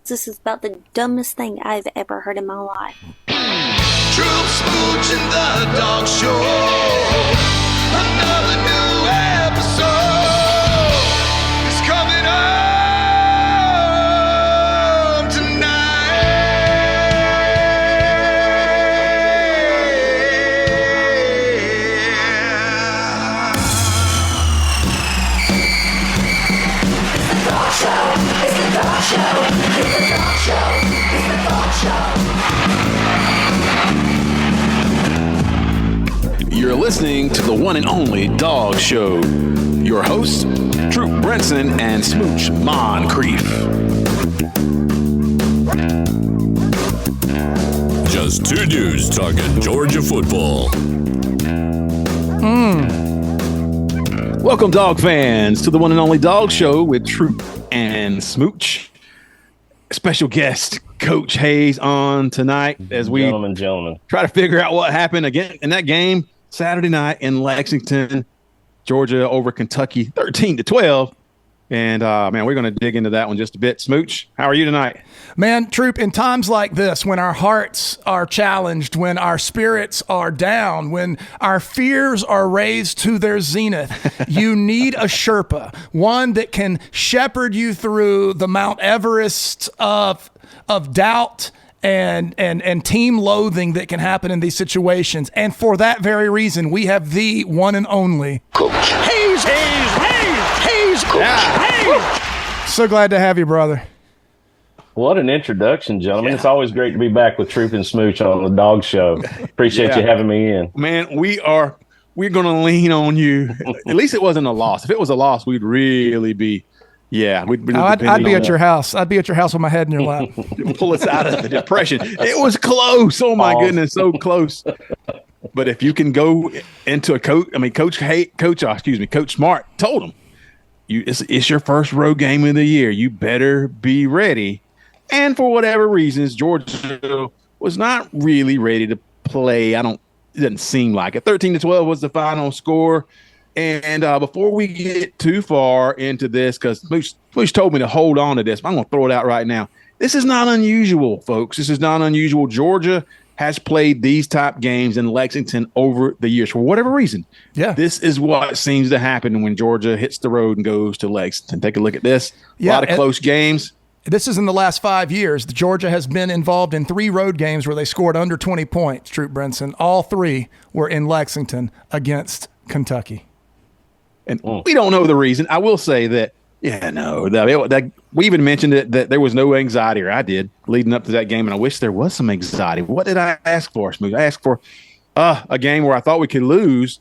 This is about the dumbest thing I've ever heard in my life. Troup, Smooch, and the Dog Show. Another new episode is coming up tonight. It's the Dog Show. It's the Dog Show. It's the Dog Show. It's the Dog Show. You're listening to the one and only Dog Show. Your hosts, Troup Brenson and Smooch Moncrief. Just two dudes talking Georgia football. Welcome, dog fans, to the one and only Dog Show with Troup and Smooch. Special guest, Coach Hayes, on tonight as we gentlemen. try to figure out what happened again in that game Saturday night in Lexington, Georgia, over Kentucky, 13-12. And, man, we're going to dig into that one just a bit. Smooch, how are you tonight? Man, Troop, in times like this, when our hearts are challenged, when our spirits are down, when our fears are raised to their zenith, you need a Sherpa, one that can shepherd you through the Mount Everest of doubt and team loathing that can happen in these situations. And for that very reason, we have the one and only Coach Hayes, Coach Hayes. So glad to have you, brother. What an introduction, gentlemen. It's always great to be back with Troup and Smooch on the Dog Show. Appreciate you having me in. Man, we're going to lean on you. At least it wasn't a loss. If it was a loss, we'd really be, we'd be I'd be at your house. I'd be at your house with my head in your lap. Pull us out of the depression. It was close. Oh my goodness, so close. But if you can go into Coach Smart told him, it's your first road game of the year. You better be ready. And for whatever reasons, Georgia was not really ready to play. It doesn't seem like it. 13-12 was the final score. And before we get too far into this, because Smooch told me to hold on to this, but I'm going to throw it out right now. This is not unusual, folks. This is not unusual. Georgia has played these type games in Lexington over the years for whatever reason. Yeah, this is what seems to happen when Georgia hits the road and goes to Lexington. Take a look at this. A lot of close games. This is in the last 5 years. Georgia has been involved in 3 road games where they scored under 20 points, Troup Brenson. All 3 were in Lexington against Kentucky. And we don't know the reason. I will say that, we even mentioned that there was no anxiety, or I did, leading up to that game, and I wish there was some anxiety. What did I ask for, Smooth? I asked for a game where I thought we could lose,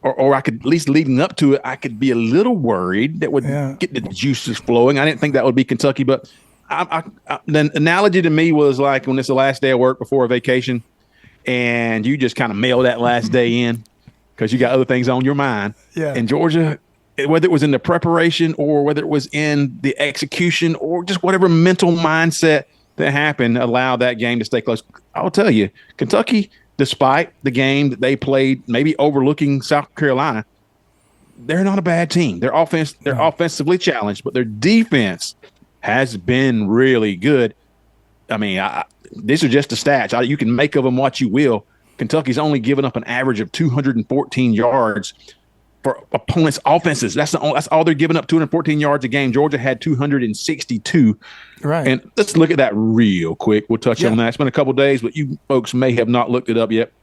or I could, at least leading up to it, I could be a little worried that would get the juices flowing. I didn't think that would be Kentucky, but the analogy to me was like when it's the last day of work before a vacation, and you just kind of mail that last day in because you got other things on your mind. Yeah. And Georgia, whether it was in the preparation or whether it was in the execution or just whatever mental mindset that happened, allowed that game to stay close. I'll tell you, Kentucky, despite the game that they played, maybe overlooking South Carolina, they're not a bad team. They're offensively challenged, but their defense has been really good. I mean, these are just the stats. You can make of them what you will. Kentucky's only given up an average of 214 yards for opponents' offenses. That's all they're giving up, 214 yards a game. Georgia had 262. Right. And let's look at that real quick. We'll touch on that. It's been a couple days, but you folks may have not looked it up yet.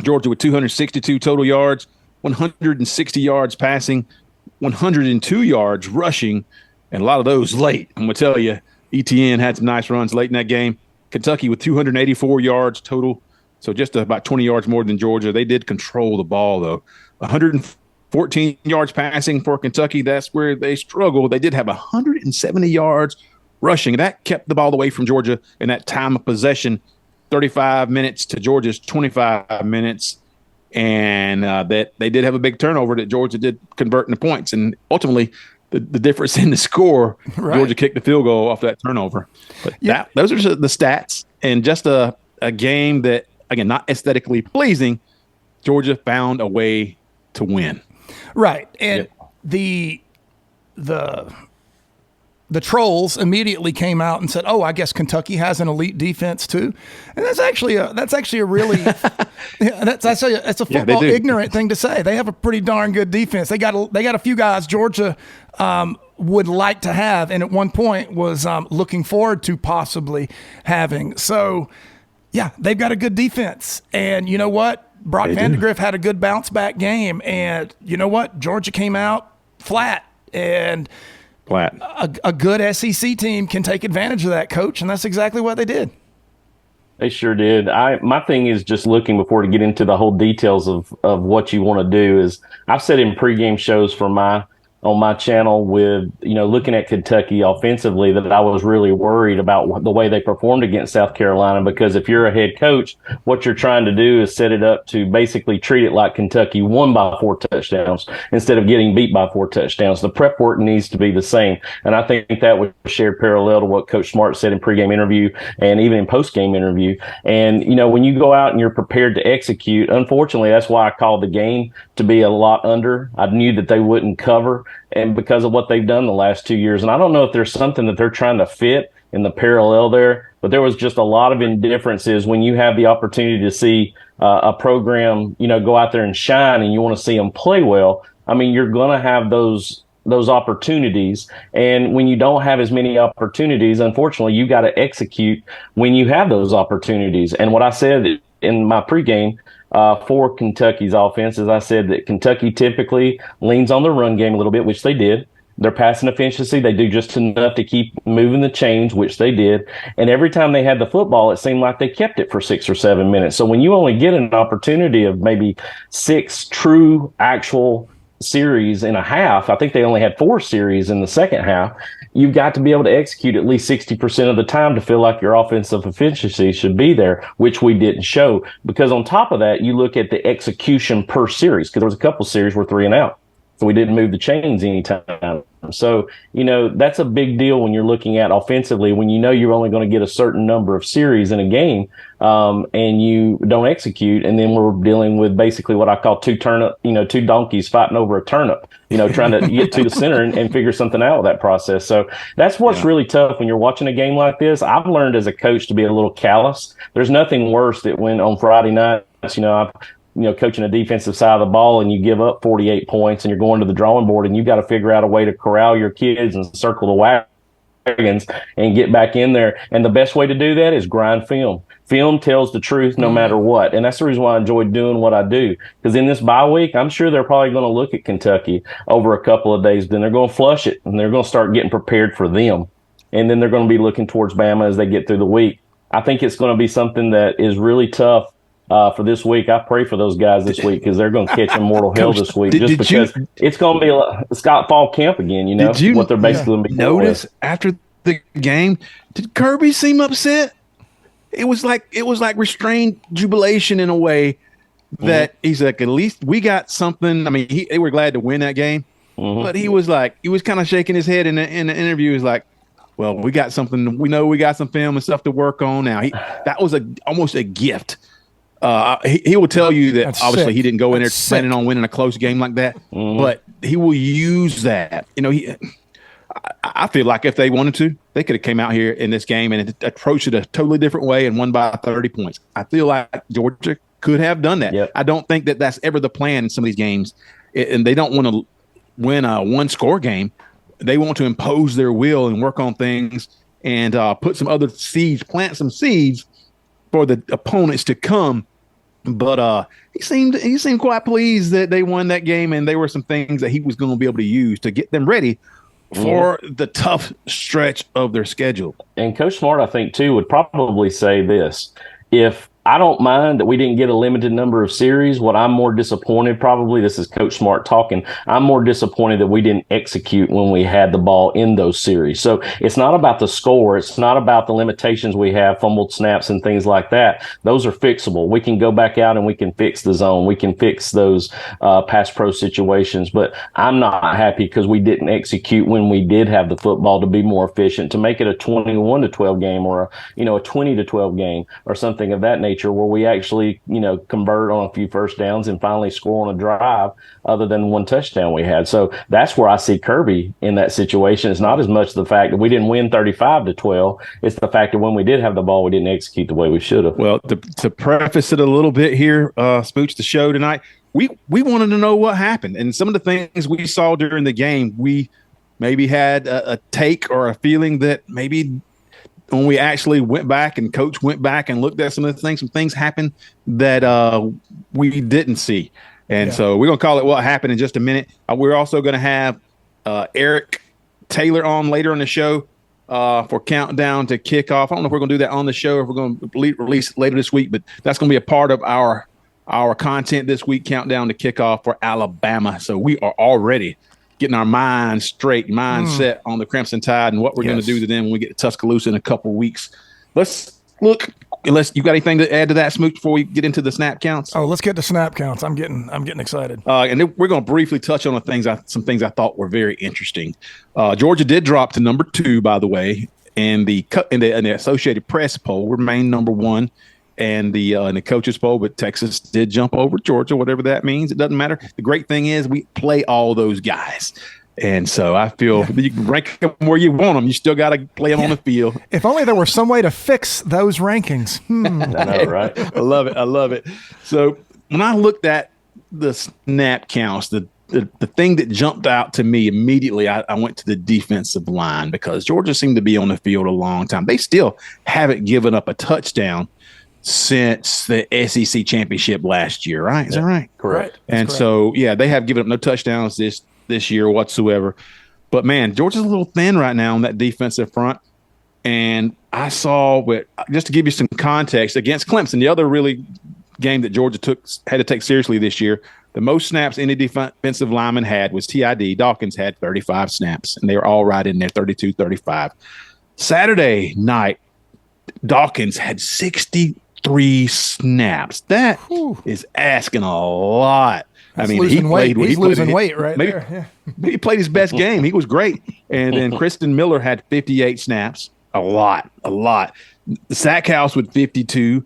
Georgia with 262 total yards, 160 yards passing, 102 yards rushing, and a lot of those late. I'm going to tell you, ETN had some nice runs late in that game. Kentucky with 284 yards total, so just about 20 yards more than Georgia. They did control the ball, though. 114 yards passing for Kentucky. That's where they struggled. They did have 170 yards rushing. That kept the ball away from Georgia in that time of possession, 35 minutes to Georgia's 25 minutes. And that they did have a big turnover that Georgia did convert into points. And ultimately, the difference in the score, Georgia kicked the field goal off that turnover. But those are the stats. And just a game that, again, not aesthetically pleasing, Georgia found a way to win. Right. And the the trolls immediately came out and said, "Oh, I guess Kentucky has an elite defense too," and that's actually a really that's a football ignorant thing to say. They have a pretty darn good defense. They got a few guys Georgia would like to have, and at one point was looking forward to possibly having. So, yeah, they've got a good defense, and you know what? Brock Vandegrift had a good bounce back game, and you know what? Georgia came out flat, and a good SEC team can take advantage of that, Coach, and that's exactly what they did. They sure did. My thing is just looking before to get into the whole details of what you want to do is I've said in pregame shows on my channel with, looking at Kentucky offensively that I was really worried about the way they performed against South Carolina, because if you're a head coach, what you're trying to do is set it up to basically treat it like Kentucky won by 4 touchdowns instead of getting beat by 4 touchdowns. The prep work needs to be the same. And I think that was shared parallel to what Coach Smart said in pregame interview and even in postgame interview. And, when you go out and you're prepared to execute, unfortunately, that's why I called the game to be a lot under. I knew that they wouldn't cover, and because of what they've done the last 2 years. And I don't know if there's something that they're trying to fit in the parallel there, but there was just a lot of indifferences when you have the opportunity to see a program, go out there and shine, and you want to see them play well. I mean, you're going to have those opportunities. And when you don't have as many opportunities, unfortunately, you got to execute when you have those opportunities. And what I said in my pregame, for Kentucky's offense, as I said, that Kentucky typically leans on the run game a little bit, which they did. Their passing efficiency, they do just enough to keep moving the chains, which they did. And every time they had the football, it seemed like they kept it for 6 or 7 minutes. So when you only get an opportunity of maybe 6 true actual series in a half, I think they only had 4 series in the second half, you've got to be able to execute at least 60% of the time to feel like your offensive efficiency should be there, which we didn't show. Because on top of that, you look at the execution per series, because there was a couple series where 3 and out. So we didn't move the chains anytime. So, that's a big deal when you're looking at offensively, when you're only going to get a certain number of series in a game, and you don't execute. And then we're dealing with basically what I call two donkeys fighting over a turnip, trying to get to the center and figure something out with that process. So that's what's really tough when you're watching a game like this. I've learned as a coach to be a little callous. There's nothing worse that when on Friday nights, coaching a defensive side of the ball and you give up 48 points and you're going to the drawing board and you got to figure out a way to corral your kids and circle the wagons and get back in there. And the best way to do that is grind film. Film tells the truth no matter what. And that's the reason why I enjoy doing what I do. Because in this bye week, I'm sure they're probably going to look at Kentucky over a couple of days. Then they're going to flush it and they're going to start getting prepared for them. And then they're going to be looking towards Bama as they get through the week. I think it's going to be something that is really tough for this week. I pray for those guys this week because they're going to catch immortal hell this week. Because it's going to be a Scott fall camp again. What they're basically going to be notice after the game. Did Kirby seem upset? It was like restrained jubilation in a way that he's like, at least we got something. I mean, they were glad to win that game, but he was kind of shaking his head in the interview. He was like, well, we got something. We know we got some film and stuff to work on now. That was almost a gift. He will tell you that That's obviously sick. he didn't go in there That's planning on winning a close game like that, but he will use that. I feel like if they wanted to, they could have came out here in this game and approached it a totally different way and won by 30 points. I feel like Georgia could have done that. Yep. I don't think that that's ever the plan in some of these games, and they don't want to win a one-score game. They want to impose their will and work on things and put some other seeds, plant some seeds for the opponents to come. But he seemed quite pleased that they won that game, and there were some things that he was going to be able to use to get them ready for the tough stretch of their schedule. And Coach Smart, I think, too, would probably say this. If I don't mind that we didn't get a limited number of series. What I'm more disappointed, probably, this is Coach Smart talking, I'm more disappointed that we didn't execute when we had the ball in those series. So it's not about the score. It's not about the limitations we have, fumbled snaps and things like that. Those are fixable. We can go back out and we can fix the zone. We can fix those pass pro situations. But I'm not happy because we didn't execute when we did have the football to be more efficient, to make it a 21-12 game or a 20-12 game or something of that nature. nature where we actually, convert on a few first downs and finally score on a drive other than one touchdown we had. So that's where I see Kirby in that situation. It's not as much the fact that we didn't win 35-12. It's the fact that when we did have the ball, we didn't execute the way we should have. Well, to preface it a little bit here, Smooch, the show tonight, we wanted to know what happened. And some of the things we saw during the game, we maybe had a take or a feeling that maybe when we actually went back and Coach went back and looked at some of the things, some things happened that we didn't see. And so we're going to call it what happened in just a minute. We're also going to have Eric Taylor on later in the show for countdown to kickoff. I don't know if we're going to do that on the show or if we're going to release later this week, but that's going to be a part of our content this week, countdown to kickoff for Alabama. So we are already getting our mind set on the Crimson Tide and what we're going to do to them when we get to Tuscaloosa in a couple weeks. Let's look. Unless you got anything to add to that, Smooch, before we get into the snap counts. Oh, let's get to snap counts. I'm getting excited. And then we're going to briefly touch on some things I thought were very interesting. Georgia did drop to number 2, by the way, in the Associated Press poll. Remained number 1. And in the coaches poll, but Texas did jump over Georgia, whatever that means. It doesn't matter. The great thing is we play all those guys. And so I feel you can rank them where you want them. You still got to play them on the field. If only there were some way to fix those rankings. I know, right? I love it. So when I looked at the snap counts, the thing that jumped out to me immediately, I went to the defensive line because Georgia seemed to be on the field a long time. They still haven't given up a touchdown since the SEC championship last year, right? Is that right? Correct. And so, they have given up no touchdowns this year whatsoever. But, man, Georgia's a little thin right now on that defensive front. And I saw, just to give you some context, against Clemson, the other really game that Georgia had to take seriously this year, the most snaps any defensive lineman had was TID. Dawkins had 35 snaps, and they were all right in there, 32, 35. Saturday night, Dawkins had 63 snaps. That is asking a lot. He's losing weight right there. Yeah. He played his best game. He was great. And then Kristen Miller had 58 snaps. A lot. Sackhouse with 52.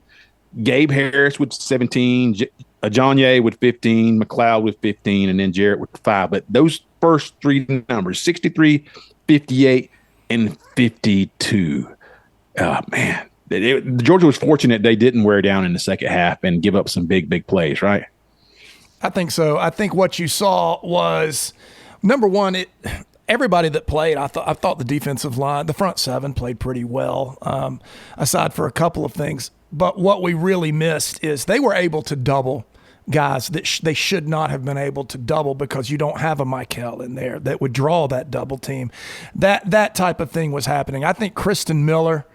Gabe Harris with 17. John Ye with 15. McLeod with 15. And then Jarrett with 5. But those first 3 numbers, 63, 58, and 52. Oh, man. Georgia was fortunate they didn't wear down in the second half and give up some big plays, right? I think so. I think what you saw was, number one, everybody that played, I thought the defensive line, the front 7 played pretty well, aside for a couple of things. But what we really missed is they were able to double guys that they should not have been able to double because you don't have a Michael in there that would draw that double team. That type of thing was happening. I think Kristen Miller,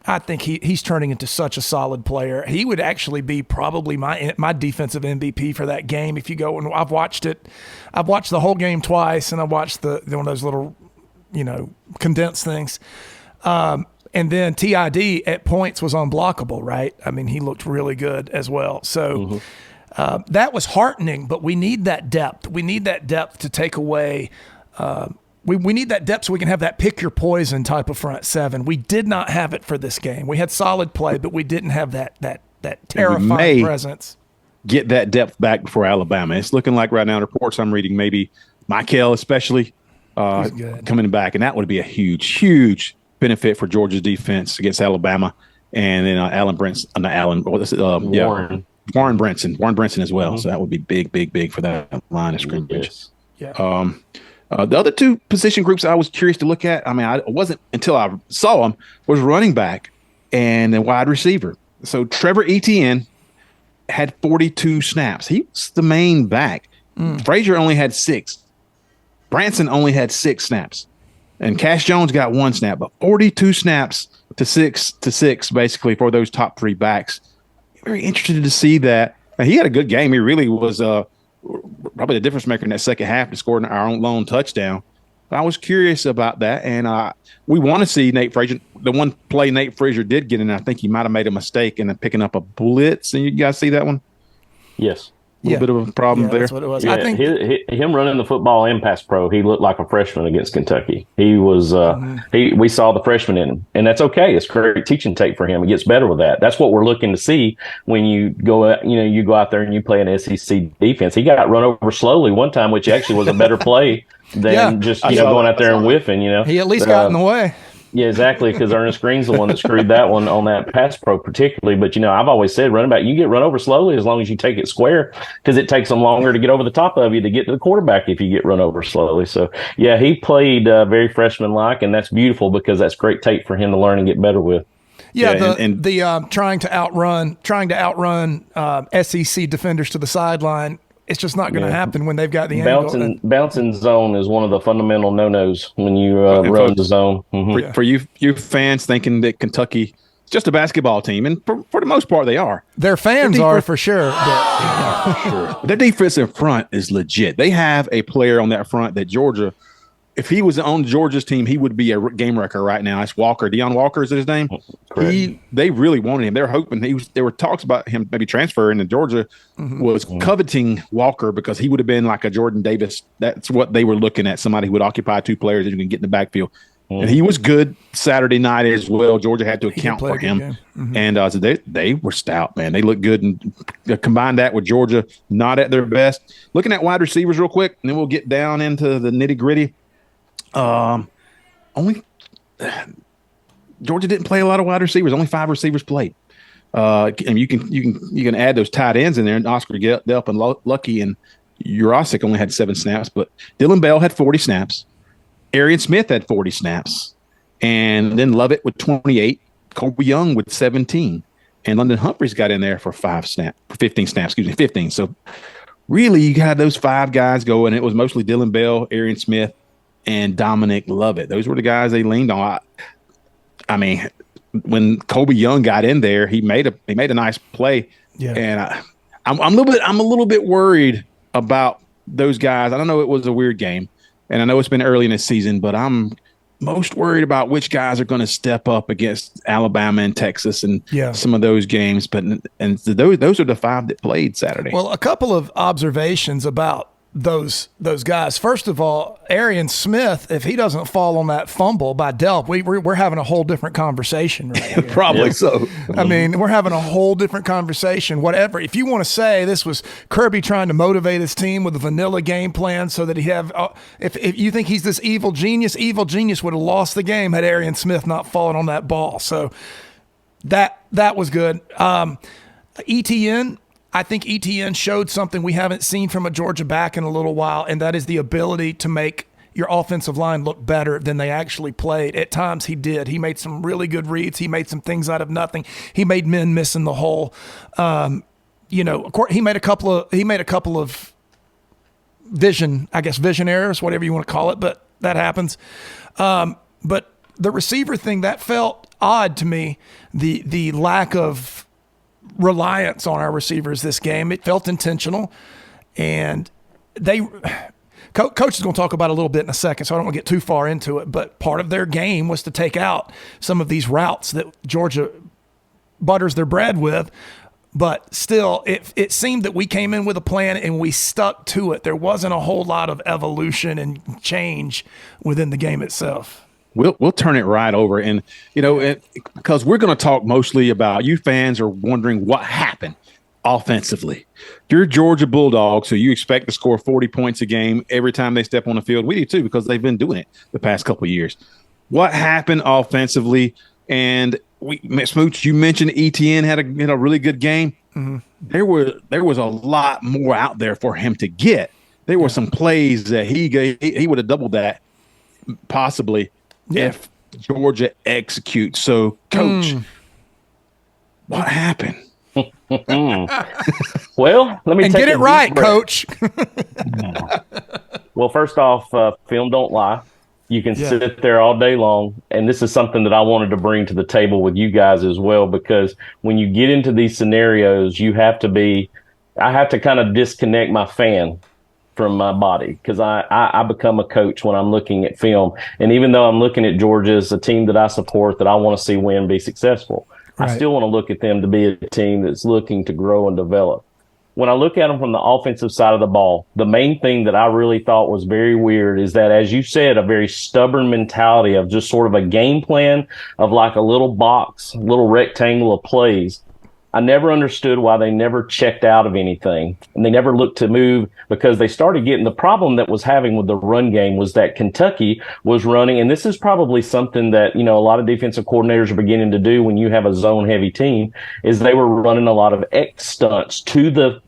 I think he's turning into such a solid player. He would actually be probably my defensive MVP for that game. If you go and I've watched the whole game twice, and I watched one of those little, condensed things. And then TID at points was unblockable, right? I mean, he looked really good as well. So that was heartening. But we need that depth. We need that depth to take away. We need that depth so we can have that pick your poison type of front 7. We did not have it for this game. We had solid play, but we didn't have that terrifying presence. Get that depth back before Alabama. It's looking like right now, the reports I'm reading, maybe Michael especially coming back, and that would be a huge benefit for Georgia's defense against Alabama. And then Warren Brinson as well. So that would be big for that line of scrimmage. Yes. Yeah. The other 2 position groups I was curious to look at, I mean, I wasn't until I saw them, was running back and then wide receiver. So Trevor Etienne had 42 snaps. He was the main back. Frazier only had 6. Branson only had 6 snaps. And Cash Jones got 1 snap, but 42 snaps to 6 basically for those top 3 backs. Very interested to see that. Now, he had a good game. He really was probably the difference maker in that second half to score our own lone touchdown. But I was curious about that, and we want to see Nate Frazier. The one play Nate Frazier did get in, I think he might have made a mistake in picking up a blitz. And you guys see that one? Yes. little bit of a problem there. That's what it was. Yeah, I think him running the football and pass pro, he looked like a freshman against Kentucky. He was we saw the freshman in him, and that's okay. It's great teaching tape for him. He gets better with that. That's what we're looking to see when you go out there and you play an SEC defense. He got run over slowly one time, which actually was a better play than just going out there and whiffing. He at least got in the way. Yeah, exactly, because Ernest Green's the one that screwed that one on that pass pro particularly. But, I've always said running back, you get run over slowly as long as you take it square, because it takes them longer to get over the top of you to get to the quarterback if you get run over slowly. So, yeah, he played very freshman-like, and that's beautiful because that's great tape for him to learn and get better with. Yeah, trying to outrun SEC defenders to the sideline. It's just not going to happen when they've got the angle. Bouncing zone is one of the fundamental no-nos when you run the zone. Mm-hmm. For you fans thinking that Kentucky is just a basketball team, and for the most part they are. Their fans are for sure. Their defense in front is legit. They have a player on that front that Georgia, if he was on Georgia's team, he would be a game wrecker right now. It's Walker. Deion Walker is his name. They really wanted him. They were hoping there were talks about him maybe transferring to Georgia. Was coveting Walker because he would have been like a Jordan Davis. That's what they were looking at. Somebody who would occupy two players that you can get in the backfield. And he was good Saturday night as well. Georgia had to account for him. And so they were stout, man. They looked good. And combine that with Georgia not at their best. Looking at wide receivers real quick, and then we'll get down into the nitty gritty. Only Georgia didn't play a lot of wide receivers. Only 5 receivers played. And you can add those tight ends in there. And Oscar Delp and Lucky and Jurasic only had 7 snaps, but Dylan Bell had 40 snaps. Arian Smith had 40 snaps, and then Lovett with 28. Colby Young with 17, and London Humphreys got in there for 15 snaps. 15. So really, you had those 5 guys go, and it was mostly Dylan Bell, Arian Smith, and Dominic Lovett. Those were the guys they leaned on. I mean, when Colby Young got in there, he made a nice play. Yeah. And I'm a little bit worried about those guys. I don't know, it was a weird game, and I know it's been early in the season, but I'm most worried about which guys are going to step up against Alabama and Texas and some of those games. But those are the 5 that played Saturday. Well, a couple of observations about those guys. First of all, Arian Smith, if he doesn't fall on that fumble by Delp, we're having a whole different conversation right here. Probably so. I mean, we're having a whole different conversation. Whatever. If you want to say this was Kirby trying to motivate his team with a vanilla game plan so that he have if you think he's this evil genius would have lost the game had Arian Smith not fallen on that ball. So that was good. ETN, I think ETN showed something we haven't seen from a Georgia back in a little while, and that is the ability to make your offensive line look better than they actually played. At times he did. He made some really good reads. He made some things out of nothing. He made men miss in the hole. Of course, he made a couple of vision errors, whatever you want to call it, but that happens. But the receiver thing, that felt odd to me, the lack of reliance on our receivers this game. It felt intentional, and Coach is going to talk about it a little bit in a second, so I don't want to get too far into it, but part of their game was to take out some of these routes that Georgia butters their bread with, but still, it seemed that we came in with a plan and we stuck to it. There wasn't a whole lot of evolution and change within the game itself. We'll turn it right over, and because we're going to talk mostly about, you fans are wondering what happened offensively. You're Georgia Bulldogs, so you expect to score 40 points a game every time they step on the field. We do too, because they've been doing it the past couple of years. What happened offensively? And Smooch, you mentioned ETN had a really good game. Mm-hmm. There was a lot more out there for him to get. There were some plays that he would have doubled that possibly. If Georgia executes. So, Coach, what happened? Well, let me get it right, Coach. Well, first off, film don't lie. You can sit there all day long, and this is something that I wanted to bring to the table with you guys as well, because when you get into these scenarios, I have to kind of disconnect my fan from my body, because I become a coach when I'm looking at film. And even though I'm looking at Georgia as a team that I support, that I want to see win, be successful, right, I still want to look at them to be a team that's looking to grow and develop. when I look at them from the offensive side of the ball, the main thing that I really thought was very weird is that, as you said, a very stubborn mentality of just sort of a game plan of like a little box, little rectangle of plays. I never understood why they never checked out of anything, and they never looked to move, because they started getting the problem that was having with the run game was that Kentucky was running. And this is probably something that, a lot of defensive coordinators are beginning to do when you have a zone heavy team, is they were running a lot of X stunts to the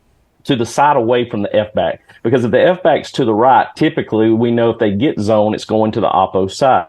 side away from the F back, because if the F back's to the right, typically we know if they get zone, it's going to the oppo side.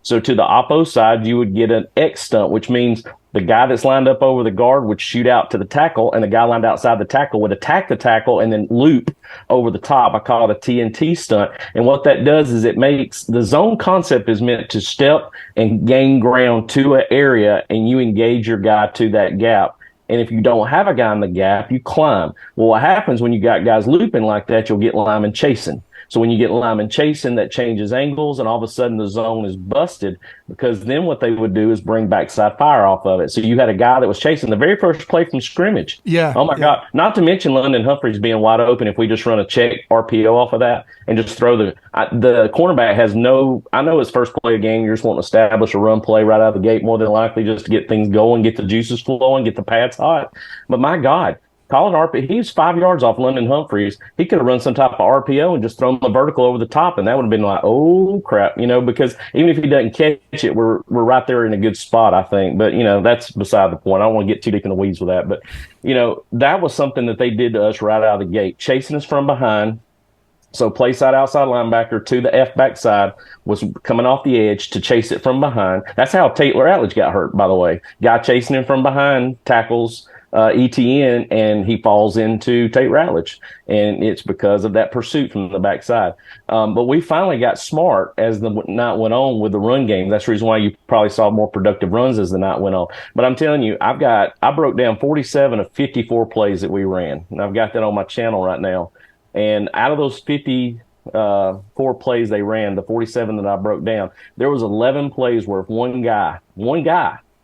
So to the oppo side, you would get an X stunt, which means the guy that's lined up over the guard would shoot out to the tackle, and the guy lined outside the tackle would attack the tackle and then loop over the top. I call it a TNT stunt. And what that does is it makes the zone concept is meant to step and gain ground to an area, and you engage your guy to that gap. And if you don't have a guy in the gap, you climb. Well, what happens when you got guys looping like that, you'll get linemen chasing. So when you get linemen chasing, that changes angles, and all of a sudden the zone is busted, because then what they would do is bring backside fire off of it. So you had a guy that was chasing the very first play from scrimmage. Yeah. Oh, my God. Not to mention London Humphreys being wide open. If we just run a check RPO off of that and just throw the cornerback has no – I know his first play of game, you're just wanting to establish a run play right out of the gate, more than likely just to get things going, get the juices flowing, get the pads hot. But, my God – calling RPO, he's 5 yards off London Humphreys. He could have run some type of RPO and just thrown the vertical over the top, and that would have been like, oh crap, because even if he doesn't catch it, we're right there in a good spot, I think. But that's beside the point. I don't want to get too deep in the weeds with that, but that was something that they did to us right out of the gate, chasing us from behind. So play side outside linebacker to the F back side was coming off the edge to chase it from behind. That's how Taylor Atledge got hurt, by the way. Guy chasing him from behind tackles ETN, and he falls into Tate Ratledge, and it's because of that pursuit from the backside. But we finally got smart as the night went on with the run game. That's the reason why you probably saw more productive runs as the night went on. But I'm telling you, I broke down 47 of 54 plays that we ran, and I've got that on my channel right now. And out of those 54 plays they ran, the 47 that I broke down, there was 11 plays where if one guy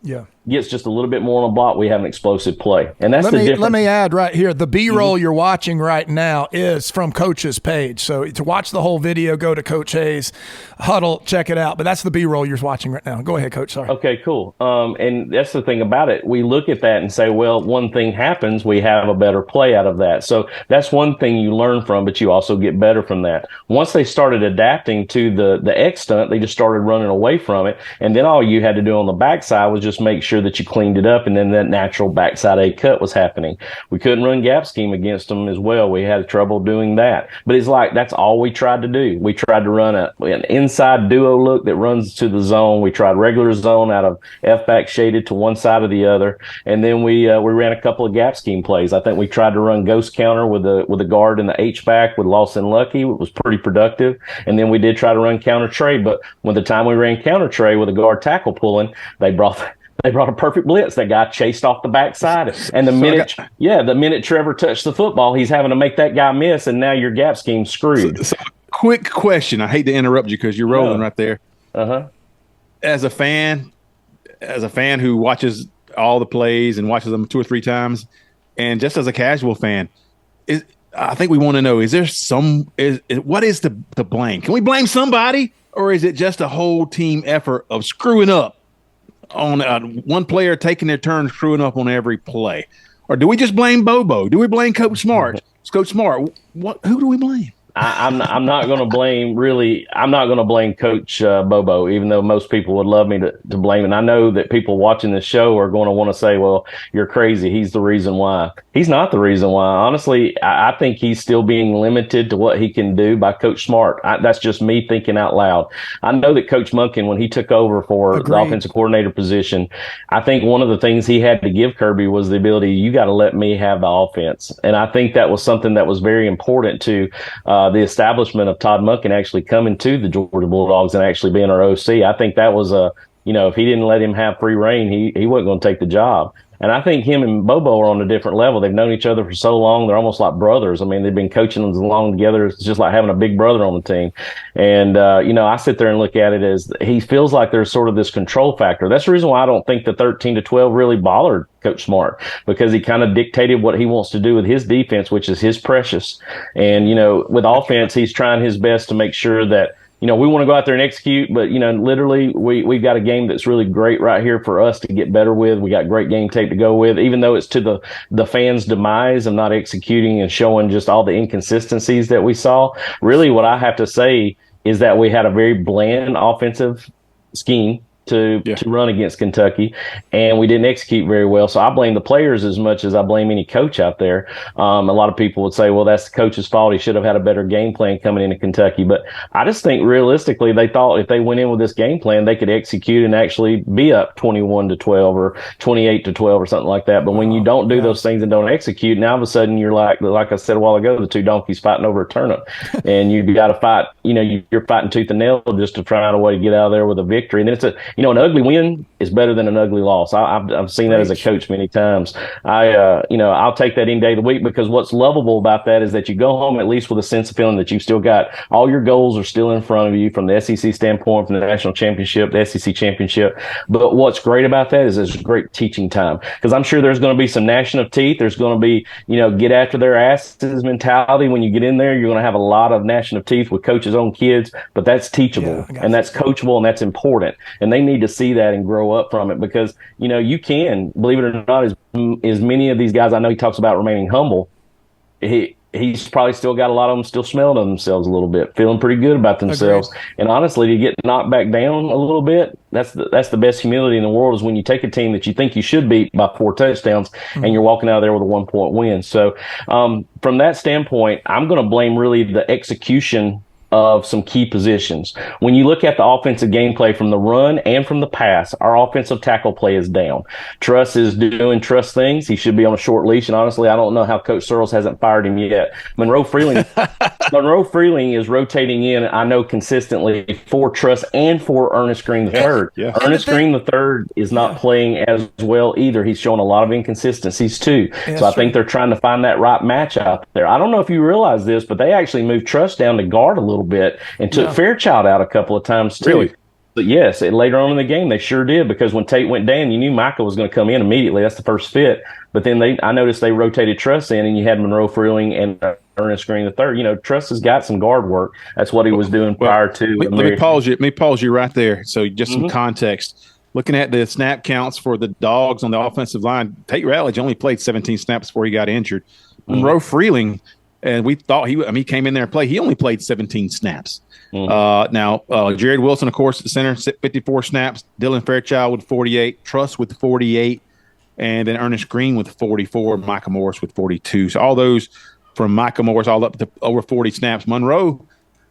yeah, gets just a little bit more on a block, we have an explosive play. And that's the difference. Let me add right here, the B-roll you're watching right now is from Coach's page. So to watch the whole video, go to Coach Hayes Hudl, check it out. But that's the B-roll you're watching right now. Go ahead, Coach. Sorry. Okay, cool. And that's the thing about it. We look at that and say, well, one thing happens, we have a better play out of that. So that's one thing you learn from, but you also get better from that. Once they started adapting to the X stunt, they just started running away from it. And then all you had to do on the backside was just make sure that you cleaned it up, and then that natural backside A cut was happening. We couldn't run gap scheme against them as well. We had trouble doing that. But it's like that's all we tried to do. We tried to run an inside duo look that runs to the zone. We tried regular zone out of F-back shaded to one side or the other. And then we ran a couple of gap scheme plays. I think we tried to run ghost counter with the guard in the H-back with Lawson Lucky. It was pretty productive. And then we did try to run counter tray. But when the time we ran counter tray with a guard tackle pulling, they brought a perfect blitz. That guy chased off the backside. And the minute Trevor touched the football, he's having to make that guy miss, and now your gap scheme's screwed. So quick question. I hate to interrupt you because you're rolling right there. Uh-huh. As a fan who watches all the plays and watches them 2 or 3 times, and just as a casual fan, I think we want to know, what is the blame? Can we blame somebody, or is it just a whole team effort of screwing up on one player taking their turn screwing up on every play? Or do we just blame Bobo? Do we blame Coach Smart? Coach Smart, who do we blame? I'm not going to blame Coach Bobo, even though most people would love me to blame. And I know that people watching this show are going to want to say, well, you're crazy. He's the reason why. He's not the reason why. Honestly, I think he's still being limited to what he can do by Coach Smart. That's just me thinking out loud. I know that Coach Monken, when he took over for the offensive coordinator position, I think one of the things he had to give Kirby was the ability, you got to let me have the offense. And I think that was something that was very important to the establishment of Todd Monken actually coming to the Georgia Bulldogs and actually being our OC. I think that was if he didn't let him have free reign, he wasn't going to take the job. And I think him and Bobo are on a different level. They've known each other for so long. They're almost like brothers. I mean, they've been coaching along together. It's just like having a big brother on the team. And, I sit there and look at it as he feels like there's sort of this control factor. That's the reason why I don't think the 13-12 really bothered Coach Smart, because he kind of dictated what he wants to do with his defense, which is his precious. And, with offense, he's trying his best to make sure that, we want to go out there and execute, but, literally we've got a game that's really great right here for us to get better with. We got great game tape to go with, even though it's to the fans' demise of not executing and showing just all the inconsistencies that we saw. Really, what I have to say is that we had a very bland offensive scheme to run against Kentucky, and we didn't execute very well. So I blame the players as much as I blame any coach out there. A lot of people would say, well, that's the coach's fault. He should have had a better game plan coming into Kentucky. But I just think realistically, they thought if they went in with this game plan, they could execute and actually be up 21-12 or 28-12 or something like that. But when you don't do those things and don't execute, now all of a sudden you're like I said a while ago, the two donkeys fighting over a turnip. And you've got to fight, you're fighting tooth and nail just to find a way to get out of there with a victory. And then it's an ugly win is better than an ugly loss. I've seen that as a coach many times. I'll take that any day of the week, because what's lovable about that is that you go home at least with a sense of feeling that you've still got all your goals are still in front of you from the SEC standpoint, from the national championship, the SEC championship. But what's great about that is it's great teaching time, because I'm sure there's going to be some gnashing of teeth. There's going to be, get after their asses mentality. When you get in there, you're going to have a lot of gnashing of teeth with coaches' own kids, but that's teachable and that's coachable and that's important. And they need to see that and grow up from it, because you can, believe it or not, as many of these guys, I know he talks about remaining humble, he's probably still got a lot of them still smelling of themselves a little bit, feeling pretty good about themselves. Agreed. And honestly, to get knocked back down a little bit, that's the best humility in the world, is when you take a team that you think you should beat by 4 touchdowns and you're walking out of there with a 1-point win. So from that standpoint, I'm going to blame really the execution of some key positions. When you look at the offensive gameplay from the run and from the pass, our offensive tackle play is down. Truss is doing Truss things. He should be on a short leash. And honestly, I don't know how Coach Searles hasn't fired him yet. Monroe Freeling is rotating in, I know, consistently for Truss and for Ernest Green III. Yeah. Ernest Green III is not playing as well either. He's showing a lot of inconsistencies too. So I think they're trying to find that right match out there. I don't know if you realize this, but they actually moved Truss down to guard a little bit and took Fairchild out a couple of times too. Really? But yes, later on in the game they sure did, because when Tate went down, you knew Michael was going to come in immediately. That's the first fit. But then I noticed they rotated Truss in, and you had Monroe Freeling and Ernest Green III. Truss has got some guard work. That's what he was doing prior to. Let me pause you right there. So just some context. Looking at the snap counts for the Dogs on the offensive line, Tate Ratledge only played 17 snaps before he got injured. Monroe Freeling, and we thought he came in there and played. He only played 17 snaps. Now, Jared Wilson, of course, at the center, 54 snaps. Dylan Fairchild with 48. Truss with 48. And then Ernest Green with 44. Micah Morris with 42. So all those from Micah Morris all up to over 40 snaps. Monroe,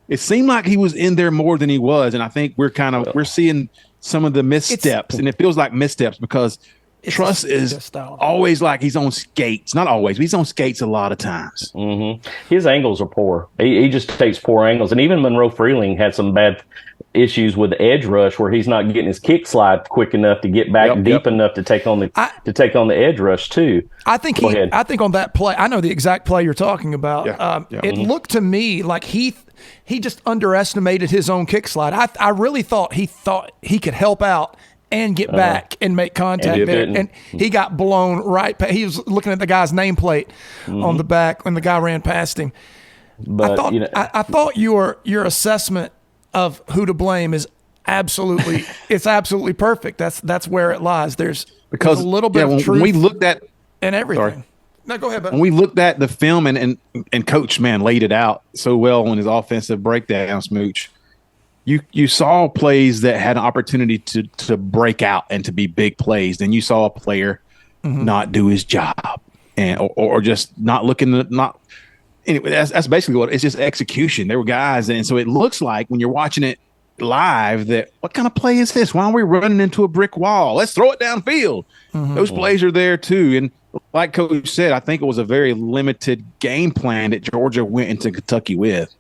it seemed like he was in there more than he was. And I think we're seeing some of the missteps. And it feels like missteps because Truss is always like he's on skates. Not always, but he's on skates a lot of times. His angles are poor. He just takes poor angles. And even Monroe Freeling had some bad issues with the edge rush, where he's not getting his kick slide quick enough to get back deep enough to take on the edge rush too. I think on that play, I know the exact play you're talking about. It looked to me like he just underestimated his own kick slide. I really thought he could help out and get back and make contact there. And he got blown right past. He was looking at the guy's nameplate on the back when the guy ran past him. But I thought your assessment of who to blame is absolutely perfect. That's where it lies. There's a little bit of truth. When we looked at and everything. Sorry. No, go ahead, Ben. When we looked at the film and Coach laid it out so well on his offensive breakdown, Smooch. You saw plays that had an opportunity to break out and to be big plays. Then you saw a player not do his job or just not looking anyway. That's basically what it's just execution. There were guys, and so it looks like when you're watching it live that what kind of play is this? Why are we running into a brick wall? Let's throw it downfield. Those plays are there too, and like Coach said, I think it was a very limited game plan that Georgia went into Kentucky with.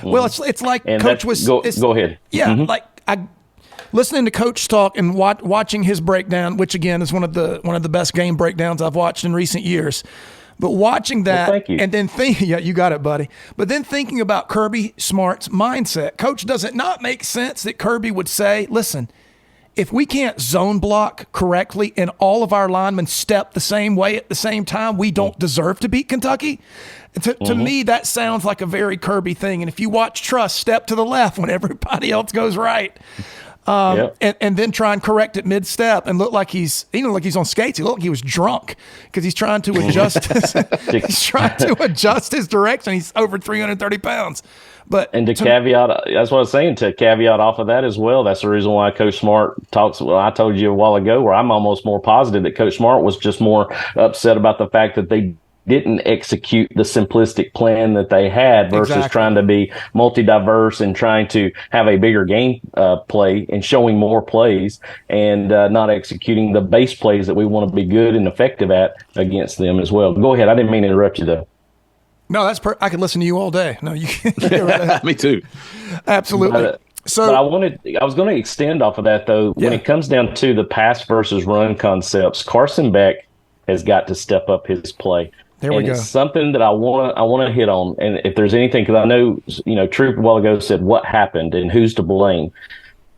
Well, it's like Coach was. Go ahead. Yeah, listening to Coach talk and watching his breakdown, which again is one of the best game breakdowns I've watched in recent years. But watching that, thank you. and then yeah, you got it, buddy. But then thinking about Kirby Smart's mindset, Coach, does it not make sense that Kirby would say, listen, if we can't zone block correctly and all of our linemen step the same way at the same time, we don't deserve to beat Kentucky? To me, that sounds like a very Kirby thing. And if you watch Truss step to the left when everybody else goes right, and then try and correct it mid-step and look like he's on skates. He looked like he was drunk because he's trying to adjust his direction. He's over 330 pounds. And to caveat, that's what I was saying, to caveat off of that as well, that's the reason why Coach Smart talks. Well, I told you a while ago where I'm almost more positive that Coach Smart was just more upset about the fact that they didn't execute the simplistic plan that they had versus trying to be multi-diverse and trying to have a bigger game play and showing more plays and not executing the base plays that we want to be good and effective at against them as well. Go ahead. I didn't mean to interrupt you, though. No, I could listen to you all day. No, you can't. Me too. Absolutely. But So I was going to extend off of that, though. When it comes down to the pass versus run concepts, Carson Beck has got to step up his play. There we go. It's something that I want to hit on. And if there's anything, because I know, Troup a while ago said what happened and who's to blame.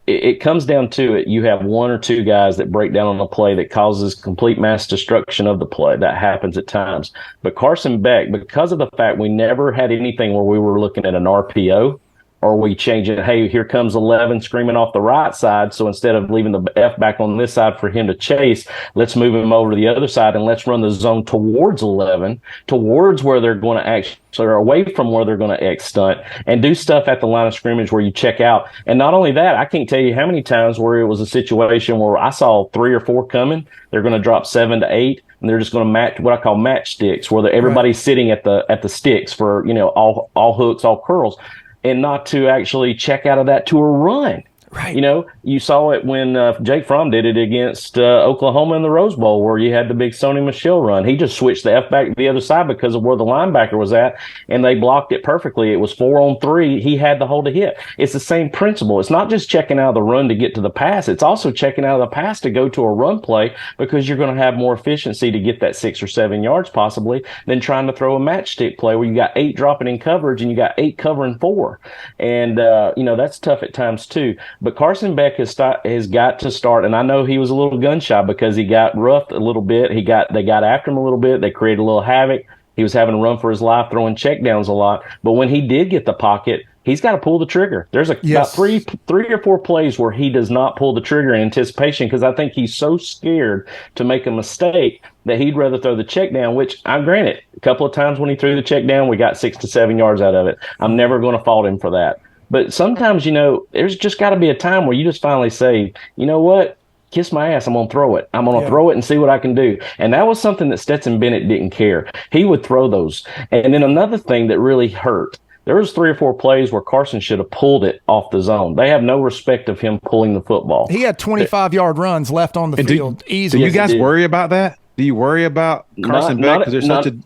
It comes down to it. You have one or two guys that break down on a play that causes complete mass destruction of the play. That happens at times. But Carson Beck, because of the fact we never had anything where we were looking at an RPO, or we change it, hey, here comes 11 screaming off the right side. So instead of leaving the F back on this side for him to chase, let's move him over to the other side and let's run the zone towards 11, towards where they're going to actually, or away from where they're going to X stunt, and do stuff at the line of scrimmage where you check out. And not only that, I can't tell you how many times where it was a situation where I saw 3 or 4 coming, they're going to drop 7 to 8. And they're just going to match what I call match sticks, where everybody's sitting at the sticks for, all hooks, all curls, and not to actually check out of that to a run. Right. You saw it when Jake Fromm did it against Oklahoma in the Rose Bowl, where you had the big Sony Michel run. He just switched the F back to the other side because of where the linebacker was at, and they blocked it perfectly. It was 4-on-3. He had the hole to hit. It's the same principle. It's not just checking out of the run to get to the pass. It's also checking out of the pass to go to a run play, because you're going to have more efficiency to get that 6 or 7 yards possibly than trying to throw a matchstick play where you got 8 dropping in coverage and you got 8 covering 4. And, that's tough at times too. But Carson Beck has got to start, and I know he was a little gun shy because he got roughed a little bit. They got after him a little bit. They created a little havoc. He was having to run for his life, throwing checkdowns a lot. But when he did get the pocket, he's got to pull the trigger. There's about three or four plays where he does not pull the trigger in anticipation, because I think he's so scared to make a mistake that he'd rather throw the check down, which I grant it. A couple of times when he threw the check down, we got 6 to 7 yards out of it. I'm never going to fault him for that. But sometimes, there's just got to be a time where you just finally say, you know what? Kiss my ass. I'm going to throw it. I'm going to throw it and see what I can do. And that was something that Stetson Bennett didn't care. He would throw those. And then another thing that really hurt, there was 3 or 4 plays where Carson should have pulled it off the zone. They have no respect of him pulling the football. He had 25-yard runs left on the field. Easy. Do you guys worry about that? Do you worry about Carson Beck because there's such a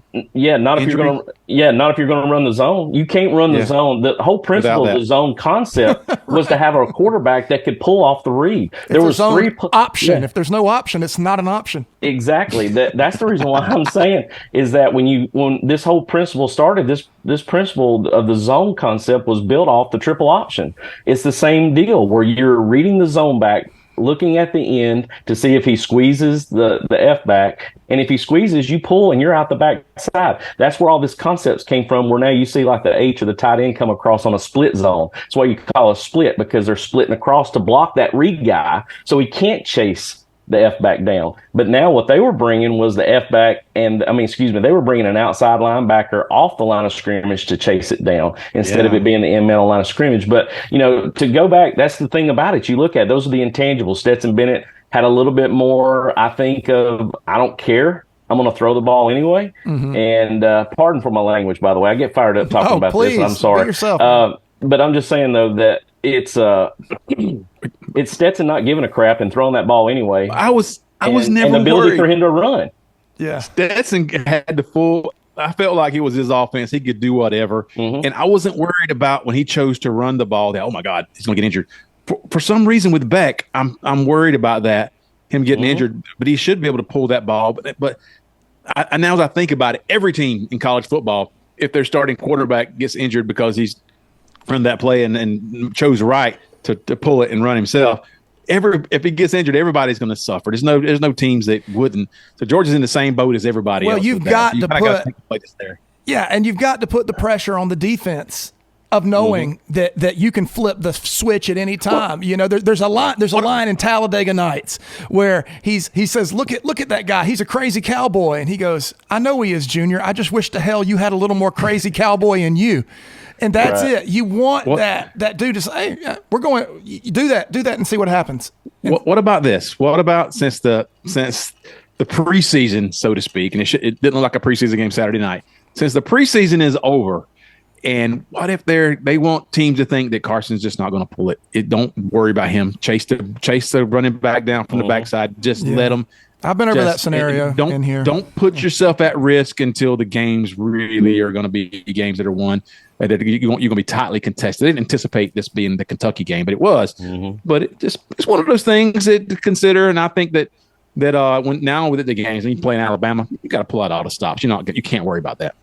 not if you're going to run the zone. You can't run the zone. The whole principle of the zone concept was to have a quarterback that could pull off the read. There was 3 option. If there's no option, it's not an option. Exactly. That's the reason why I'm saying is that when this whole principle started, this principle of the zone concept was built off the triple option. It's the same deal where you're reading the zone back, looking at the end to see if he squeezes the F back. And if he squeezes, you pull and you're out the back side. That's where all this concepts came from, where now you see like the H or the tight end come across on a split zone. That's why you call a split, because they're splitting across to block that read guy so he can't chase the F back down. But now what they were bringing was the F back they were bringing an outside linebacker off the line of scrimmage to chase it down instead of it being the end man on line of scrimmage. But, to go back, that's the thing about it. You look at those are the intangibles. Stetson Bennett had a little bit more, I think, of I don't care. I'm going to throw the ball anyway. Mm-hmm. And pardon for my language, by the way. I get fired up talking about this. I'm sorry. Be yourself. But I'm just saying, though, that it's Stetson not giving a crap and throwing that ball anyway. I was never and the ability worried for him to run. Yeah, Stetson had the full. I felt like it was his offense. He could do whatever, and I wasn't worried about when he chose to run the ball. That, oh my God, he's going to get injured. for some reason with Beck, I'm worried about that, him getting injured, but he should be able to pull that ball. But now as I think about it, every team in college football, if their starting quarterback gets injured because he's run that play and chose right to pull it and run himself, if he gets injured, everybody's going to suffer. There's no teams that wouldn't. So Georgia's in the same boat as everybody else. Well, you've got to put there. Yeah, and you've got to put the pressure on the defense of knowing that you can flip the switch at any time. There's a line in Talladega Nights where he says, look at that guy. He's a crazy cowboy. And he goes, I know he is, Junior. I just wish to hell you had a little more crazy cowboy in you. And that's it. You want that dude to say, hey, we're going, you do that and see what happens. What about this? What about since the preseason, so to speak, and it didn't look like a preseason game Saturday night. Since the preseason is over, and what if they want teams to think that Carson's just not going to pull it? Don't worry about him. Chase the running back down from the backside. Just let him. I've been over that scenario in here. Don't put yourself at risk until the games really are going to be games that are won. That you're going to be tightly contested. I didn't anticipate this being the Kentucky game, but it was. But it's one of those things to consider. And I think that when now with the games, when you play in Alabama, you got to pull out all the stops. You can't worry about that.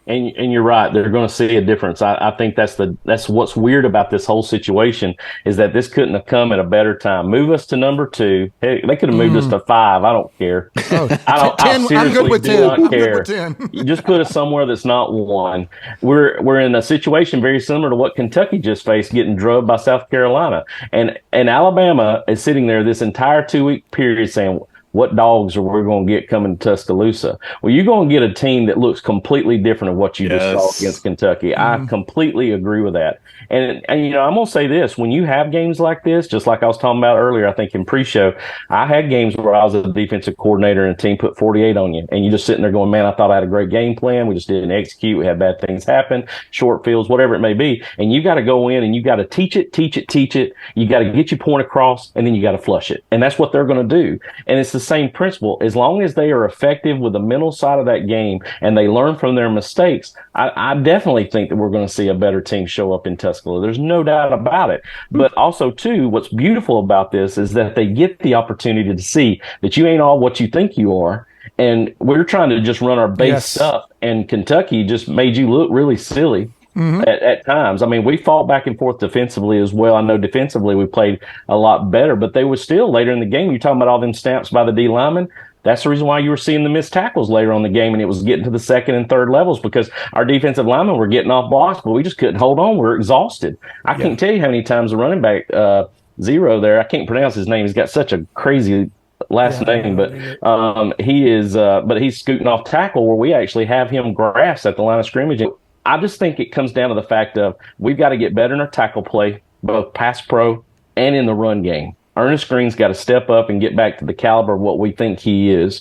And you're right. They're going to see a difference. I think that's what's weird about this whole situation is that this couldn't have come at a better time. Move us to number 2. Hey, they could have moved us to 5. I don't care. I seriously I'm good with do 10. not care. I'm good with 10. You just put us somewhere that's not 1. We're in a situation very similar to what Kentucky just faced, getting drubbed by South Carolina, and Alabama is sitting there this entire 2-week period saying, what dogs are we going to get coming to Tuscaloosa? Well, you're going to get a team that looks completely different of what you just saw against Kentucky. I completely agree with that. And I'm going to say this. When you have games like this, just like I was talking about earlier, I think in pre-show, I had games where I was a defensive coordinator and a team put 48 on you. And you're just sitting there going, man, I thought I had a great game plan. We just didn't execute. We had bad things happen, short fields, whatever it may be. And you got to go in and you got to teach it. You got to get your point across, and then you got to flush it. And that's what they're going to do. And it's the same principle. As long as they are effective with the mental side of that game and they learn from their mistakes, I definitely think that we're going to see a better team show up in Tuscaloosa. There's no doubt about it. But also, too, what's beautiful about this is that they get the opportunity to see that you ain't all what you think you are. And we're trying to just run our base stuff. And Kentucky just made you look really silly. At times. I mean, we fought back and forth defensively as well. I know defensively we played a lot better, but they were still later in the game. You're talking about all them stamps by the D linemen. That's the reason why you were seeing the missed tackles later on in the game, and it was getting to the second and third levels because our defensive linemen were getting off blocks, but we just couldn't hold on. We're exhausted. I can't tell you how many times the running back, Zero there, I can't pronounce his name. He's got such a crazy last name, but he's scooting off tackle where we actually have him grasped at the line of scrimmage. I just think it comes down to the fact of we've got to get better in our tackle play, both pass pro and in the run game. Ernest Green's got to step up and get back to the caliber of what we think he is.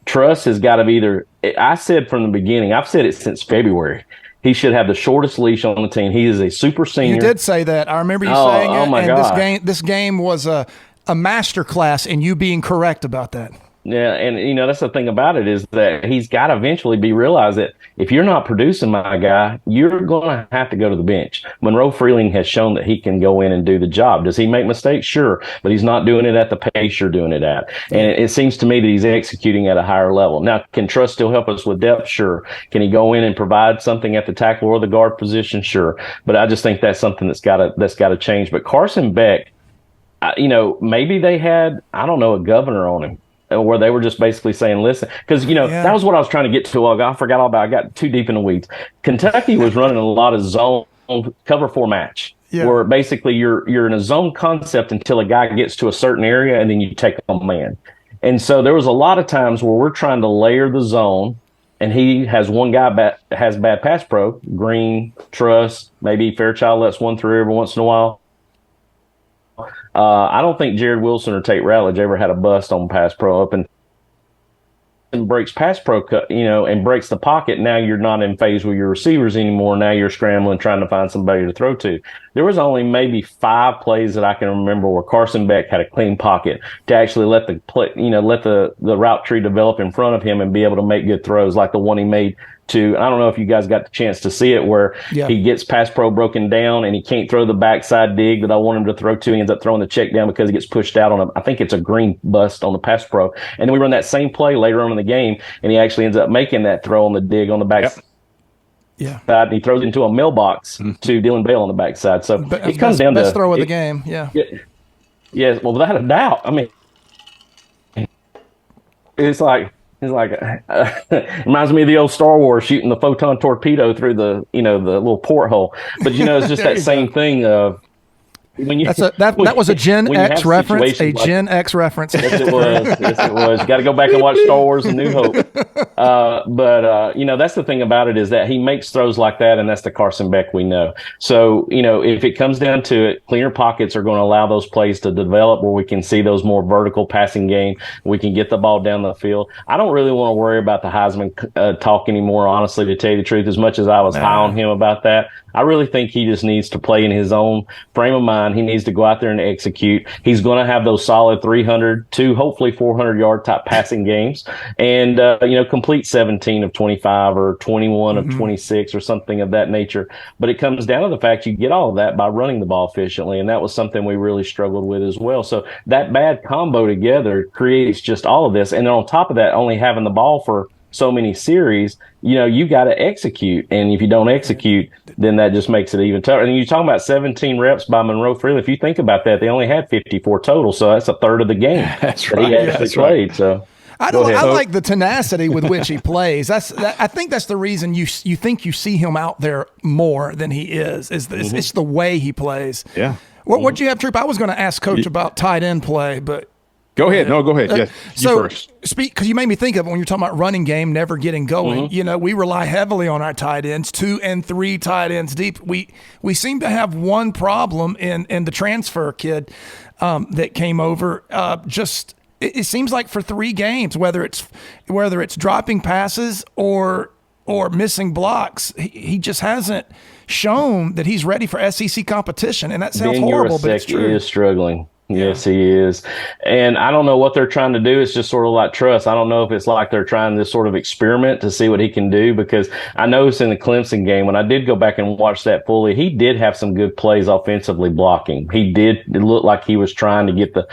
Truss has got to I said from the beginning, I've said it since February, he should have the shortest leash on the team. He is a super senior. You did say that. I remember you saying it. Oh my God. This game was a master class in you being correct about that. Yeah, and that's the thing about it is that he's got to eventually realize that if you're not producing, my guy, you're going to have to go to the bench. Monroe Freeling has shown that he can go in and do the job. Does he make mistakes? Sure, but he's not doing it at the pace you're doing it at. And it seems to me that he's executing at a higher level. Now, can Truss still help us with depth? Sure. Can he go in and provide something at the tackle or the guard position? Sure. But I just think that's something that's got to change. But Carson Beck, maybe they had, I don't know, a governor on him, where they were just basically saying, listen, because, that was what I was trying to get to. I forgot all about it. I got too deep in the weeds. Kentucky was running a lot of zone cover 4 match, where basically you're in a zone concept until a guy gets to a certain area and then you take a man. And so there was a lot of times where we're trying to layer the zone, and he has one guy has bad pass pro, Green, Truss, maybe Fairchild lets one through every once in a while. I don't think Jared Wilson or Tate Ratledge ever had a bust on pass pro up and breaks pass pro, and breaks the pocket. Now you're not in phase with your receivers anymore. Now you're scrambling, trying to find somebody to throw to. There was only maybe 5 plays that I can remember where Carson Beck had a clean pocket to actually let the route tree develop in front of him and be able to make good throws, like the one he made to, I don't know if you guys got the chance to see it, where he gets pass pro broken down and he can't throw the backside dig that I want him to throw to. He ends up throwing the check down because he gets pushed out on I think it's a green bust on the pass pro. And then we run that same play later on in the game, and he actually ends up making that throw on the dig on the backside. Yeah, and he throws it into a mailbox to Dylan Bale on the backside. So it comes down to best throw of the game. Yeah, well, without a doubt. I mean, it's like reminds me of the old Star Wars shooting the photon torpedo through the little porthole. But it's just that same thing of when you that was a Gen X reference. A Gen X reference. Yes, it was. Yes, it was. You got to go back and watch Star Wars: A New Hope. But that's the thing about it, is that he makes throws like that, and that's the Carson Beck we know. So if it comes down to it, cleaner pockets are going to allow those plays to develop, where we can see those more vertical passing game. We can get the ball down the field. I don't really want to worry about the Heisman talk anymore, honestly, to tell you the truth. As much as I was high on him about that, I really think he just needs to play in his own frame of mind. He needs to go out there and execute. He's going to have those solid 300 to hopefully 400-yard type passing games, and complete 17 of 25 or 21 of 26 or something of that nature. But it comes down to the fact you get all of that by running the ball efficiently, and that was something we really struggled with as well. So that bad combo together creates just all of this. And then on top of that, only having the ball for so many series, you got to execute. And if you don't execute, then that just makes it even tougher. And you're talking about 17 reps by Monroe Freely. If you think about that, they only had 54 total. So that's a third of the game that he actually played. So I like the tenacity with which he plays. I think that's the reason you think you see him out there more than he is. It's the way he plays. Yeah. What do you have, Troop? I was going to ask Coach about tight end play, but go ahead. No, go ahead. Yes, you first. Because you made me think of it when you're talking about running game never getting going. We rely heavily on our tight ends, 2 and 3 tight ends deep. We seem to have one problem in the transfer kid that came over. It seems like for 3 games, whether it's dropping passes or missing blocks, he just hasn't shown that he's ready for SEC competition. And that sounds horrible, but it's true. He is struggling. Yes, he is. And I don't know what they're trying to do. It's just sort of like trust. I don't know if it's like they're trying this sort of experiment to see what he can do, because I noticed in the Clemson game, when I did go back and watch that fully, he did have some good plays offensively blocking. It looked like he was trying to get the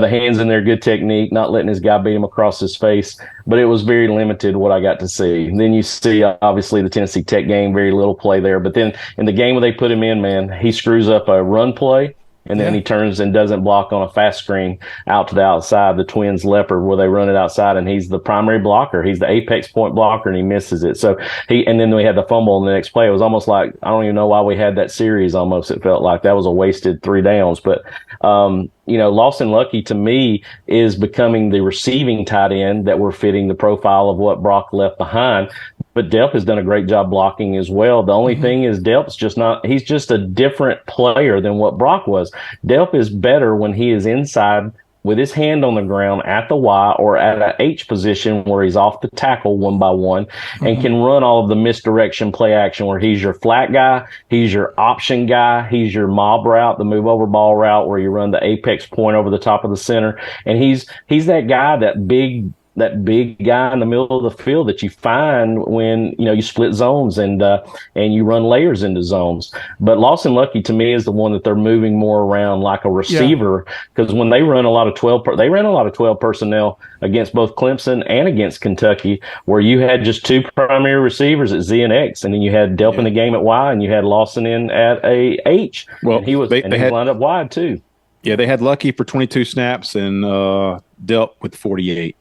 hands in there, good technique, not letting his guy beat him across his face. But it was very limited what I got to see. And then you see, obviously, the Tennessee Tech game, very little play there. But then in the game where they put him in, man, he screws up a run play. And then he turns and doesn't block on a fast screen out to the outside, the Twins leopard, where they run it outside, and he's the primary blocker. He's the apex point blocker, and he misses it. So and then we had the fumble in the next play. It was almost like, I don't even know why we had that series almost. It felt like that was a wasted 3 downs. But, Lawson Lucky, to me, is becoming the receiving tight end that we're fitting the profile of what Brock left behind. But Delp has done a great job blocking as well. The only thing is Delp's he's just a different player than what Brock was. Delp is better when he is inside with his hand on the ground at the Y or at an H position where he's off the tackle 1 by 1 and can run all of the misdirection play action, where he's your flat guy, he's your option guy, he's your mob route, the move over ball route where you run the apex point over the top of the center. And he's that guy, that big guy in the middle of the field that you find when you split zones and you run layers into zones. But Lawson Lucky, to me, is the one that they're moving more around like a receiver, because when they run a lot of 12 personnel against both Clemson and against Kentucky, where you had just 2 primary receivers at Z and X, and then you had Delp in the game at Y, and you had Lawson in at a H. Well, and he lined up wide too. Yeah, they had Lucky for 22 snaps and Delp with 48.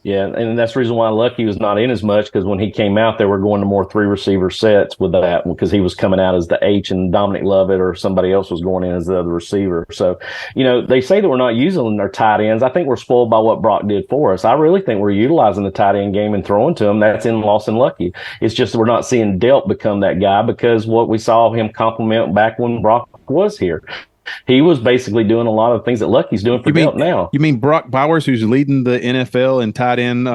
Yeah, and that's the reason why Lucky was not in as much, because when he came out, they were going to more 3 receiver sets with that, because he was coming out as the H and Dominic Lovett or somebody else was going in as the other receiver. So, they say that we're not using our tight ends. I think we're spoiled by what Brock did for us. I really think we're utilizing the tight end game and throwing to him. That's in Lawson Lucky. It's just that we're not seeing Delp become that guy, because what we saw him compliment back when Brock was here. He was basically doing a lot of things that Lucky's doing for Delp now. You mean Brock Bowers, who's leading the NFL in tight end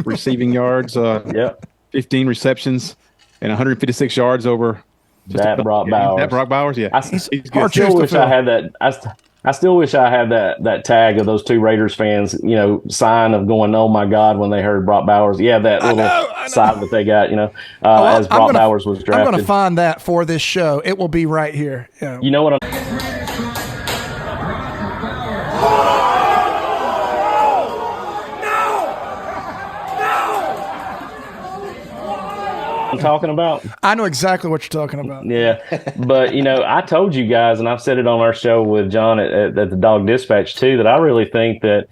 receiving yards? 15 receptions and 156 yards over. Brock Bowers. That Brock Bowers, yeah. I still wish I had that. I still wish I had that tag of those two Raiders fans, sign of going, oh my God, when they heard Brock Bowers. Yeah, that little side that they got, as Brock Bowers was drafted. I'm going to find that for this show. It will be right here. Yeah. You know what I'm talking about? I know exactly what you're talking about. Yeah. But, I told you guys, and I've said it on our show with John at the Dog Dispatch too, that I really think that,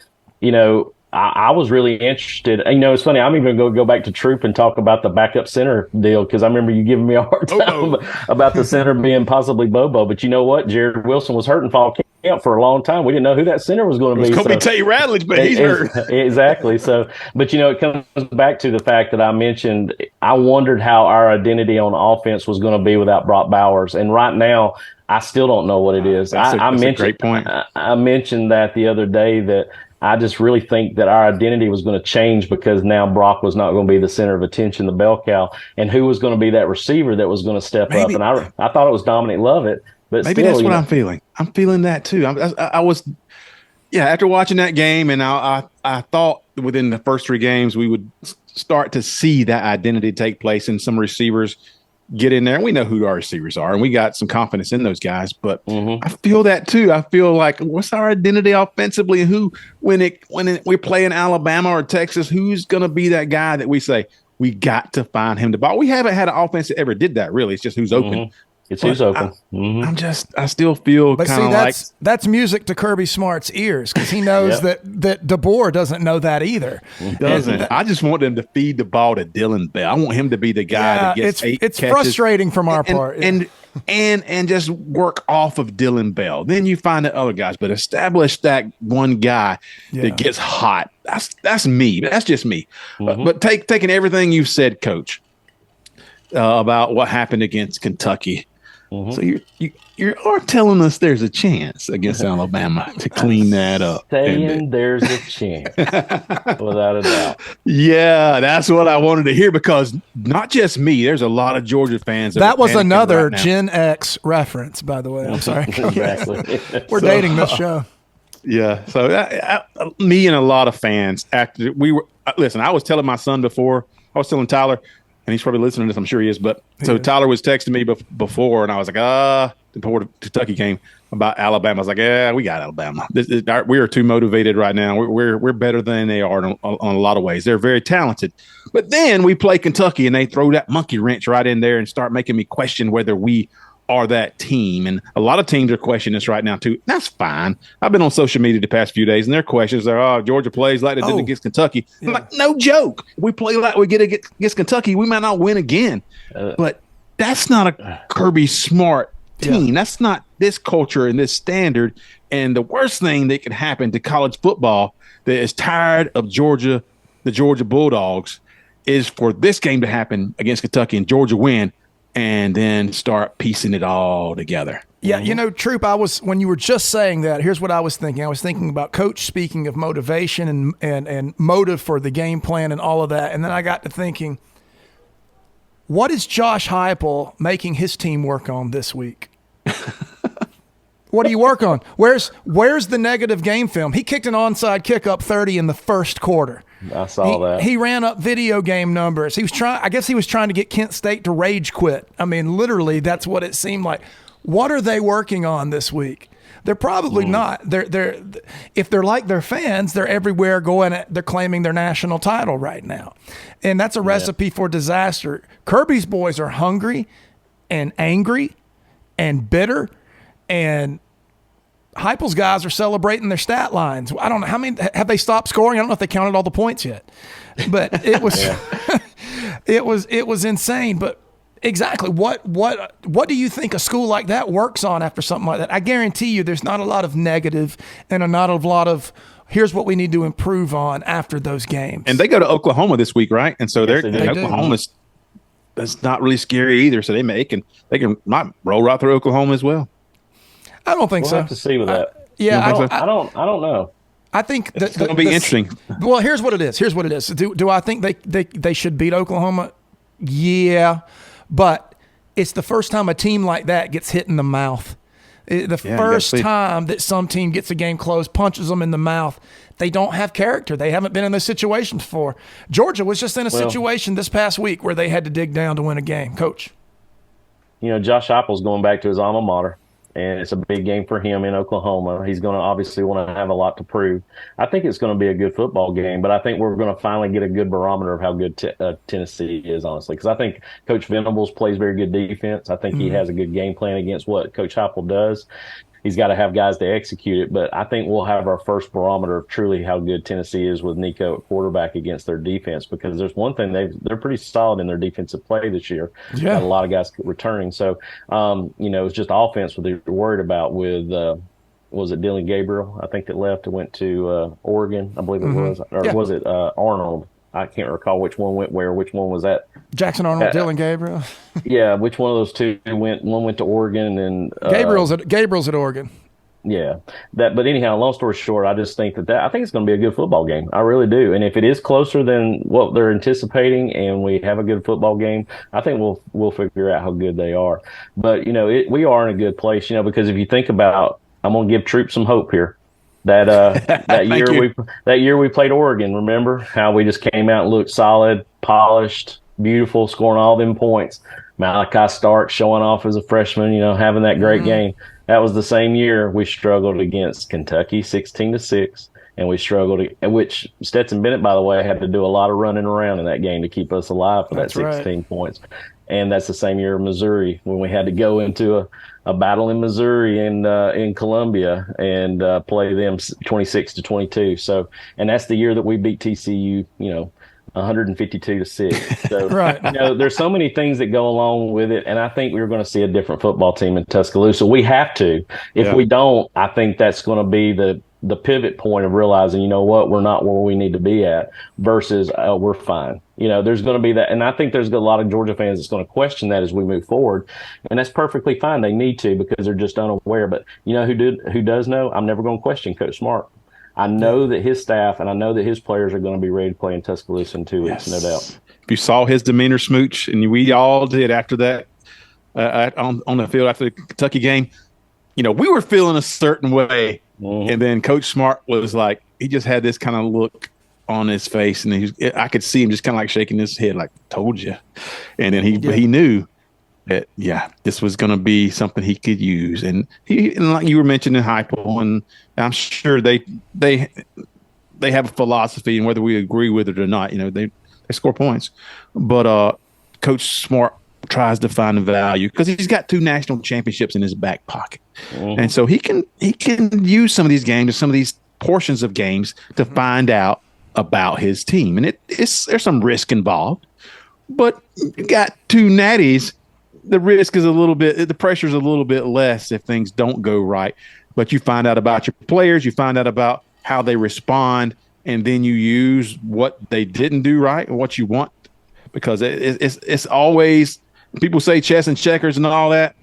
I was really interested. It's funny. I'm even going to go back to Troup and talk about the backup center deal, because I remember you giving me a hard time about the center being possibly Bobo. But you know what? Jared Wilson was hurt in fall camp for a long time. We didn't know who that center was going to be. It's going to be Tay Radledge, but he's hurt. Exactly. So, but it comes back to the fact that I mentioned, I wondered how our identity on offense was going to be without Brock Bowers. And right now, I still don't know what it is. That's a great point. I mentioned that the other day, that I just really think that our identity was going to change, because now Brock was not going to be the center of attention, the bell cow, and who was going to be that receiver that was going to step up. And I thought it was Dominic Lovett, but maybe that's what I'm feeling. I'm feeling that too. I was, after watching that game, and I thought within the first 3 games we would start to see that identity take place, and some receivers get in there. And we know who our receivers are, and we got some confidence in those guys. But I feel that too. I feel like, what's our identity offensively? Who, when we're playing Alabama or Texas, who's going to be that guy that we say we got to find him the ball? We haven't had an offense that ever did that. Really, it's just who's open. It's who's open. I still feel kind of like that's music to Kirby Smart's ears, because he knows that DeBoer doesn't know that either. He doesn't. I just want them to feed the ball to Dylan Bell. I want him to be the guy that gets 8 catches. It's frustrating from our part. And just work off of Dylan Bell. Then you find the other guys, but establish that one guy that gets hot. That's me. That's just me. But taking everything you've said, Coach, about what happened against Kentucky. So you are telling us there's a chance against Alabama to clean that up. Saying there's a chance, without a doubt. Yeah, that's what I wanted to hear, because not just me, there's a lot of Georgia fans. That was another Gen X reference, by the way. I'm sorry. Exactly. We're dating this show. Yeah. So me and a lot of fans, after listen, I was telling my son before, I was telling Tyler, and he's probably listening to this, I'm sure he is. But so Tyler was texting me before, and I was like, before the Kentucky game, about Alabama. I was like, we got Alabama. We are too motivated right now. We're better than they are on a lot of ways. They're very talented. But then we play Kentucky, and they throw that monkey wrench right in there and start making me question whether we are that team. And a lot of teams are questioning us right now too. That's fine. I've been on social media the past few days, and their questions are, Georgia plays like they did against Kentucky. Yeah. I'm like, no joke. We play like we get against Kentucky, we might not win again. But that's not a Kirby Smart team. Yeah. That's not this culture and this standard. And the worst thing that could happen to college football that is tired of Georgia, the Georgia Bulldogs, is for this game to happen against Kentucky and Georgia win, and then start piecing it all together. Yeah, Troop, when you were just saying that, here's what I was thinking. I was thinking about Coach speaking of motivation and motive for the game plan and all of that. And then I got to thinking, what is Josh Heupel making his team work on this week? What do you work on? Where's the negative game film? He kicked an onside kick up 30 in the first quarter. I saw that. He ran up video game numbers. I guess he was trying to get Kent State to rage quit. I mean, literally, that's what it seemed like. What are they working on this week? They're probably not. If they're like their fans, they're everywhere they're claiming their national title right now. And that's a recipe for disaster. Kirby's boys are hungry and angry and bitter, and Heupel's guys are celebrating their stat lines. I don't know how many have they stopped scoring. I don't know if they counted all the points yet, but it was it was insane. But exactly what do you think a school like that works on after something like that? I guarantee you, there's not a lot of negative and not a lot of here's what we need to improve on after those games. And they go to Oklahoma this week, right? And so Oklahoma's that's not really scary either. So they can might roll right through Oklahoma as well. I don't think so. We'll have to see with that. I don't know. I think it's going to be interesting. Well, here's what it is. Do I think they should beat Oklahoma? Yeah, but it's the first time a team like that gets hit in the mouth. The first time that some team gets a game close, punches them in the mouth, they don't have character. They haven't been in this situation before. Georgia was just in a situation this past week where they had to dig down to win a game. Coach. Josh Heupel's going back to his alma mater, and it's a big game for him in Oklahoma. He's going to obviously want to have a lot to prove. I think it's going to be a good football game, but I think we're going to finally get a good barometer of how good Tennessee is, honestly, because I think Coach Venables plays very good defense. I think he has a good game plan against what Coach Heupel does. He's got to have guys to execute it, but I think we'll have our first barometer of truly how good Tennessee is with Nico at quarterback against their defense, because there's one thing, they're pretty solid in their defensive play this year. Yeah. Got a lot of guys returning. So, it's just offense what they're worried about with, was it Dylan Gabriel, I think, that left and went to Oregon, I believe it was, or was it Arnold? I can't recall which one went where. Which one was that? Jackson Arnold, Dylan Gabriel. Yeah, which one of those two went? One went to Oregon, and Gabriel's at Oregon. Yeah, but anyhow, long story short, I just think I think it's going to be a good football game. I really do. And if it is closer than what they're anticipating, and we have a good football game, I think we'll figure out how good they are. But we are in a good place, because if you think about, I'm going to give Troup some hope here. That year we played Oregon, remember how we just came out and looked solid, polished, beautiful, scoring all them points. Malachi Stark showing off as a freshman, having that great game. That was the same year we struggled against Kentucky 16-6, and we struggled, which Stetson Bennett, by the way, had to do a lot of running around in that game to keep us alive for that 16 points. And that's the same year in Missouri when we had to go into a battle in Missouri and in Columbia and play them 26-22. So, and that's the year that we beat TCU, 152-6. So, right. There's so many things that go along with it, and I think we're going to see a different football team in Tuscaloosa. We have to. If we don't, I think that's going to be the pivot point of realizing, we're not where we need to be at versus we're fine. There's going to be that. And I think there's a lot of Georgia fans that's going to question that as we move forward. And that's perfectly fine. They need to, because they're just unaware. But who does know? I'm never going to question Coach Smart. I know that his staff and I know that his players are going to be ready to play in Tuscaloosa in 2 weeks, no doubt. If you saw his demeanor, Smooch, and we all did after that on the field after the Kentucky game, we were feeling a certain way. And then Coach Smart was like, he just had this kind of look on his face, and I could see him just kind of like shaking his head, like, told you. And then he knew that, this was going to be something he could use. And like you were mentioning Heupel, and I'm sure they have a philosophy, and whether we agree with it or not, they score points. But Coach Smart tries to find the value because he's got 2 national championships in his back pocket. And so he can use some of these games, some of these portions of games to find out about his team. And there's some risk involved, but you got 2 natties. The risk is the pressure is a little bit less if things don't go right, but you find out about your players, you find out about how they respond, and then you use what they didn't do right and what you want, because it's always, people say chess and checkers and all that.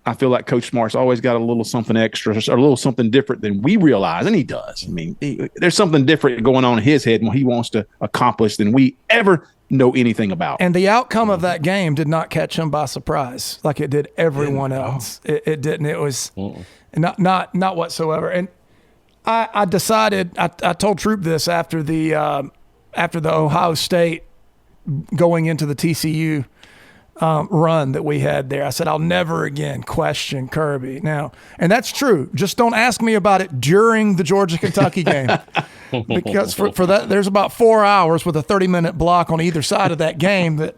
I feel like Coach Smart's always got a little something extra or a little something different than we realize, and he does. I mean, there's something different going on in his head and what he wants to accomplish than we ever know anything about. And the outcome of that game did not catch him by surprise like it did everyone else. It didn't. It was not whatsoever. And I decided, I told Troup this after the Ohio State going into the TCU run that we had there. I said, I'll never again question Kirby. Now, and that's true. Just don't ask me about it during the Georgia-Kentucky game. Because for that, there's about 4 hours with a 30-minute block on either side of that game that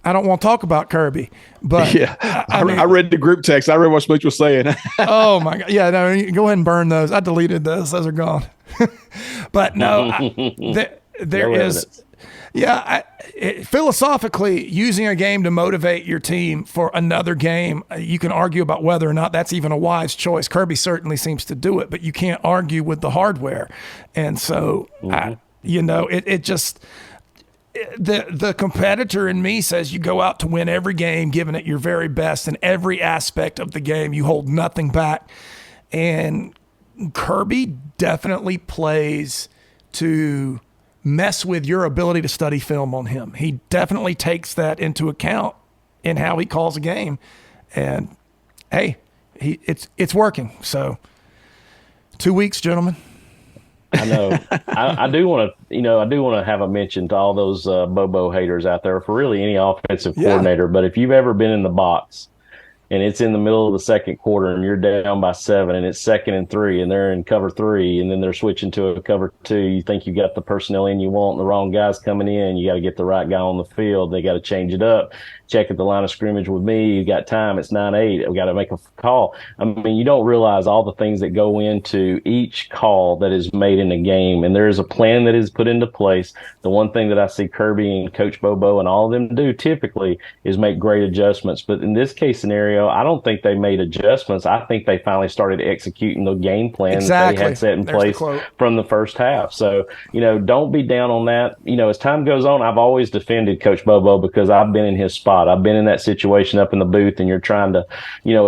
I don't want to talk about Kirby. But I read the group text. I read what Smooch was saying. Oh my God. Yeah, no, go ahead and burn those. I deleted those. Those are gone. But no, there is. Yeah, philosophically, using a game to motivate your team for another game, you can argue about whether or not that's even a wise choice. Kirby certainly seems to do it, but you can't argue with the hardware. And so, it just the competitor in me says you go out to win every game, giving it your very best in every aspect of the game. You hold nothing back. And Kirby definitely plays to mess with your ability to study film on him. He definitely takes that into account in how he calls a game. And hey, it's working. So 2 weeks, gentlemen. I know. I do want to have a mention to all those Bobo haters out there for really any offensive coordinator. But if you've ever been in the box and it's in the middle of the second quarter and you're down by 7 and it's 2nd and 3 and they're in cover 3 and then they're switching to a cover 2, you think you got the personnel in you want, and the wrong guy's coming in, you got to get the right guy on the field. They got to change it up. Check at the line of scrimmage with me. You got time. It's 9-8. We got to make a call. I mean, you don't realize all the things that go into each call that is made in a game, and there is a plan that is put into place. The one thing that I see Kirby and Coach Bobo and all of them do typically is make great adjustments. But in this case scenario, I don't think they made adjustments. I think they finally started executing the game plan that they had set in place from the first half. So, don't be down on that. As time goes on, I've always defended Coach Bobo because I've been in his spot. I've been in that situation up in the booth, and you're trying to,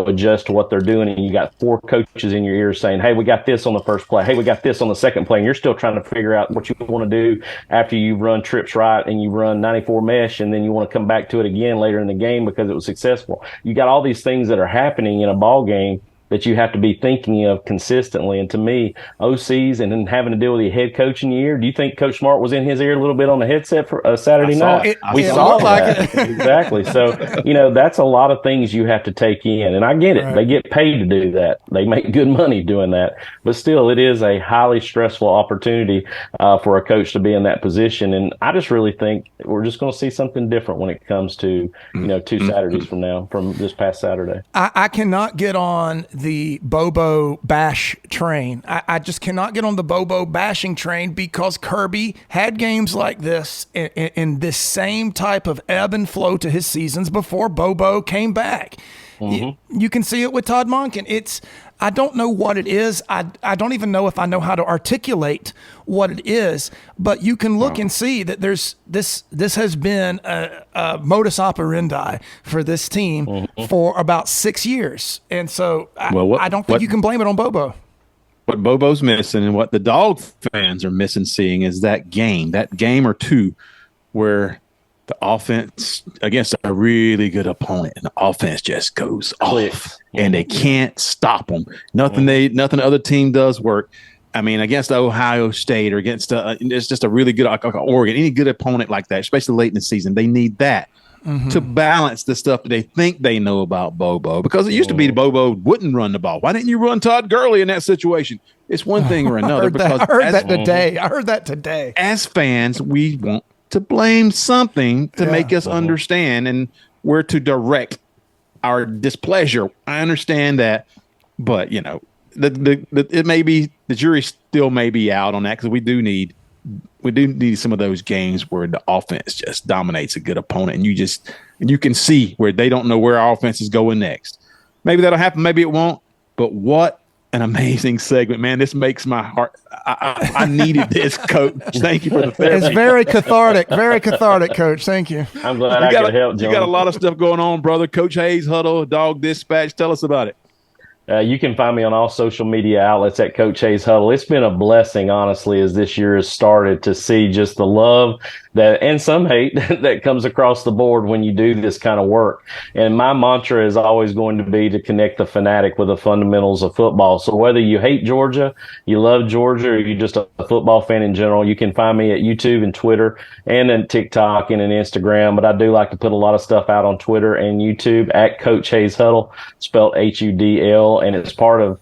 adjust to what they're doing, and you got 4 coaches in your ear saying, hey, we got this on the first play. Hey, we got this on the second play. And you're still trying to figure out what you want to do after you run trips right and you run 94 mesh, and then you want to come back to it again later in the game because it was successful. You got all these things that are happening in a ball game that you have to be thinking of consistently. And to me, OCs and then having to deal with the head coach in your ear. Do you think Coach Smart was in his ear a little bit on the headset for Saturday night? We saw like it. Exactly. So, that's a lot of things you have to take in. And I get it. Right. They get paid to do that. They make good money doing that. But still, it is a highly stressful opportunity for a coach to be in that position. And I just really think we're just going to see something different when it comes to, 2 Saturdays from now, from this past Saturday. I cannot get on the Bobo bash train. I just cannot get on the Bobo bashing train because Kirby had games like this in this same type of ebb and flow to his seasons before Bobo came back. Mm-hmm. You can see it with Todd Monken. I don't know what it is. I don't even know if I know how to articulate what it is, but you can look and see that there's this has been a modus operandi for this team for about 6 years. And so I don't think you can blame it on Bobo. What Bobo's missing and what the Dog fans are missing seeing is that game or two where the offense against a really good opponent and the offense just goes off and they can't stop them. Nothing the other team does work. I mean, against Ohio State or against it's just a really good Oregon, any good opponent like that, especially late in the season, they need that to balance the stuff that they think they know about Bobo. Because it used to be the Bobo wouldn't run the ball. Why didn't you run Todd Gurley in that situation? It's one thing or another. I heard that today. As fans, we want to blame something to make us understand and where to direct our displeasure. I understand that, but it may be the jury still may be out on that because we do need some of those games where the offense just dominates a good opponent and you can see where they don't know where our offense is going next. Maybe that'll happen, maybe it won't. But what an amazing segment, man! This makes my heart. I needed this, Coach. Thank you for the therapy. It's very cathartic, Coach. Thank you. I'm glad I could help, John. You got a lot of stuff going on, brother. Coach Hayes Hudl, Dog Dispatch. Tell us about it. You can find me on all social media outlets at Coach Hayes Hudl. It's been a blessing, honestly, as this year has started to see just the love that and some hate that comes across the board when you do this kind of work. And my mantra is always going to be to connect the fanatic with the fundamentals of football. So whether you hate Georgia, you love Georgia, or you're just a football fan in general, you can find me at YouTube and Twitter and then TikTok and an Instagram. But I do like to put a lot of stuff out on Twitter and YouTube at Coach Hayes Hudl, spelled Hudl. And it's part of,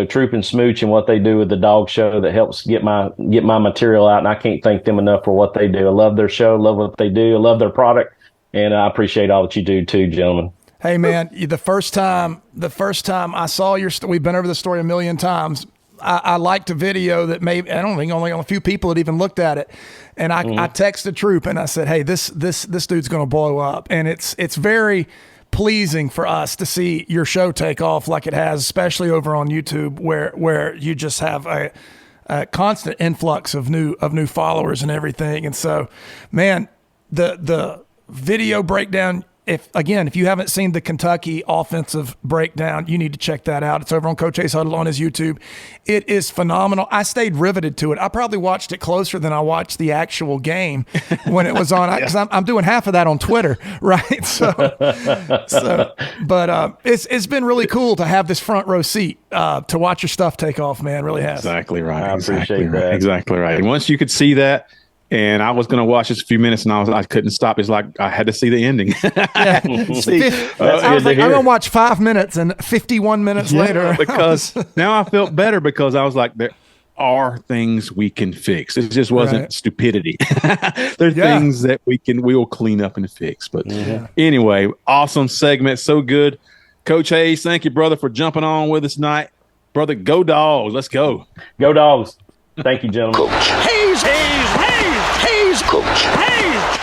Troup and Smooch and what they do with the dog show that helps get my material out. And I can't thank them enough for what they do. I love their show, love what they do. I love their product. And I appreciate all that you do too, gentlemen. Hey man, the first time I saw your story, we've been over the story a million times. I liked a video that maybe, I don't think only a few people had even looked at it. And I texted Troup and I said, hey, this dude's going to blow up. And it's very pleasing for us to see your show take off like it has, especially over on YouTube, where you just have a constant influx of new followers and everything. And so, man, the video breakdown if you haven't seen the Kentucky offensive breakdown, you need to check that out. It's over on Coach Hayes Hudl on his YouTube. It is phenomenal. I stayed riveted to it. I probably watched it closer than I watched the actual game when it was on, because I'm doing half of that on Twitter, right? But it's been really cool to have this front row seat to watch your stuff take off, man. It really has. Exactly right. I appreciate that. Exactly right. And once you could see that, and I was going to watch this a few minutes, and I couldn't stop. It's like I had to see the ending. I was like, I'm going to watch 5 minutes, and 51 minutes later. Because now I felt better, because I was like, there are things we can fix. It just wasn't stupidity. There are things that we will clean up and fix. But anyway, awesome segment. So good. Coach Hayes, thank you, brother, for jumping on with us tonight. Brother, go Dogs. Let's go. Go Dogs. Thank you, gentlemen. Coach Hayes, Coach Hayes.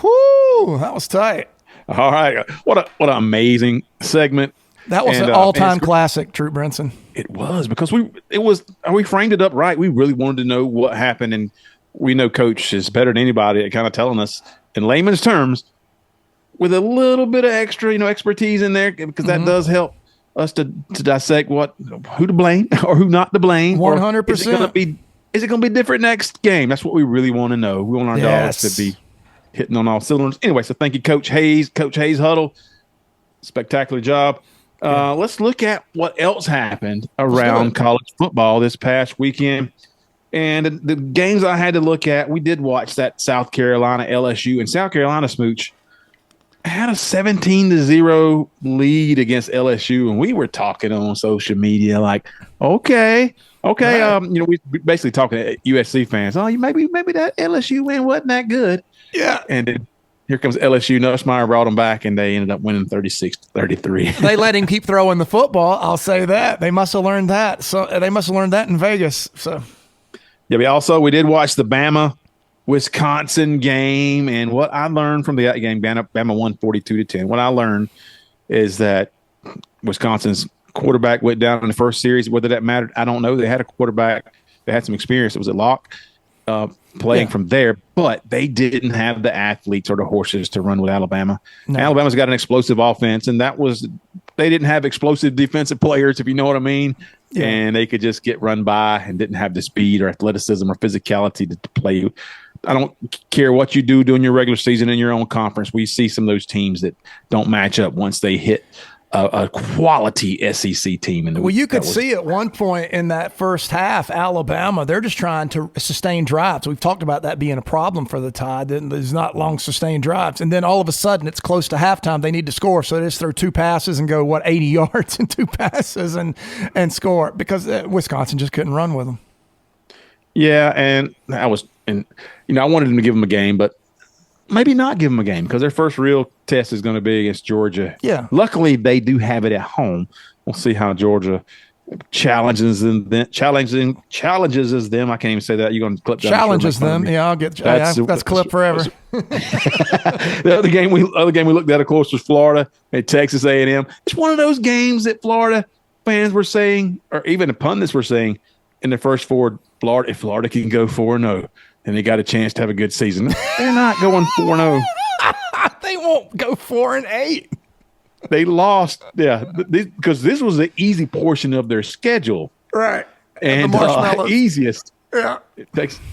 Whoo, that was tight. All right. What an amazing segment. That was an all-time classic, Troup Brinson. It was, because we framed it up right. We really wanted to know what happened, and we know Coach is better than anybody at kind of telling us in layman's terms with a little bit of extra, expertise in there, because that does help us to dissect who to blame or who not to blame. 100%. Is it going to be different next game? That's what we really want to know. We want our dogs to be hitting on all cylinders. Anyway, so thank you, Coach Hayes Hudl. Spectacular job. Let's look at what else happened around college football this past weekend. And the games I had to look at, we did watch that South Carolina LSU, and South Carolina, Smooch, had a 17-0 lead against LSU, and we were talking on social media like, okay. Right. We basically talking to USC fans. Oh, maybe that LSU win wasn't that good. Yeah. And then here comes LSU. Nussmeier brought them back, and they ended up winning 36-33. They let him keep throwing the football. I'll say that. They must have learned that. So they must have learned that in Vegas. So yeah, we did watch the Bama-Wisconsin game, and what I learned from the game, Bama won 42-10. What I learned is that Wisconsin's quarterback went down in the first series. Whether that mattered, I don't know. They had a quarterback that had some experience. It was a Locke playing from there, but they didn't have the athletes or the horses to run with Alabama. No. Alabama's got an explosive offense, and they didn't have explosive defensive players, if you know what I mean. Yeah. And they could just get run by and didn't have the speed or athleticism or physicality to play. I don't care what you do during your regular season in your own conference. We see some of those teams that don't match up once they hit a quality SEC team. You could see at one point in that first half, Alabama, they're just trying to sustain drives. We've talked about that being a problem for the Tide. There's not long sustained drives. And then all of a sudden it's close to halftime. They need to score. So they just throw 2 passes and go, 80 yards in 2 passes and score, because Wisconsin just couldn't run with them. Yeah, and I wanted them to give them a game, but maybe not give them a game, because their first real test is going to be against Georgia. Yeah. Luckily, they do have it at home. We'll see how Georgia challenges them. I can't even say that. You're going to clip that. Challenges them. Yeah, I'll get that's clip forever. The other game we looked at, of course, was Florida and Texas A&M. It's one of those games that Florida fans were saying, or even the pundits were saying, in the first 4, if Florida can go 4-0. And they got a chance to have a good season. They're not going 4-0. They won't go 4-8. They lost, because this was the easy portion of their schedule, right? And the easiest. Yeah,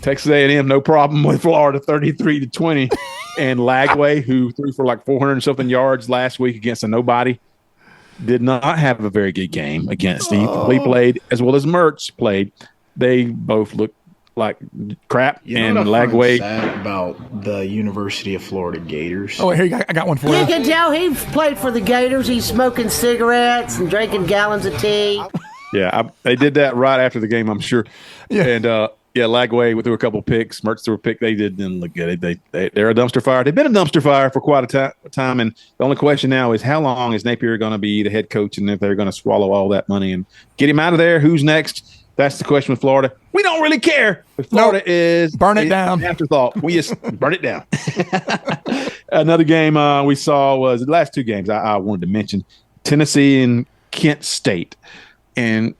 Texas A&M, no problem with Florida, 33-20, and Lagway, who threw for like 400 and something yards last week against a nobody, did not have a very good game against him. He played as well as Mertz played. They both looked like crap. And Lagway about the University of Florida Gators. Oh, here I got one for you. You can tell he played for the Gators. He's smoking cigarettes and drinking gallons of tea. Yeah, they did that right after the game, I'm sure. Yeah, and Lagway threw a couple picks. Mertz threw a pick. They didn't look good. They're a dumpster fire. They've been a dumpster fire for quite a time. And the only question now is, how long is Napier going to be the head coach, and if they're going to swallow all that money and get him out of there? Who's next? That's the question with Florida. We don't really care. Florida is burn it down. Afterthought. We just burn it down. Another game we saw was the last 2 games I wanted to mention: Tennessee and Kent State. And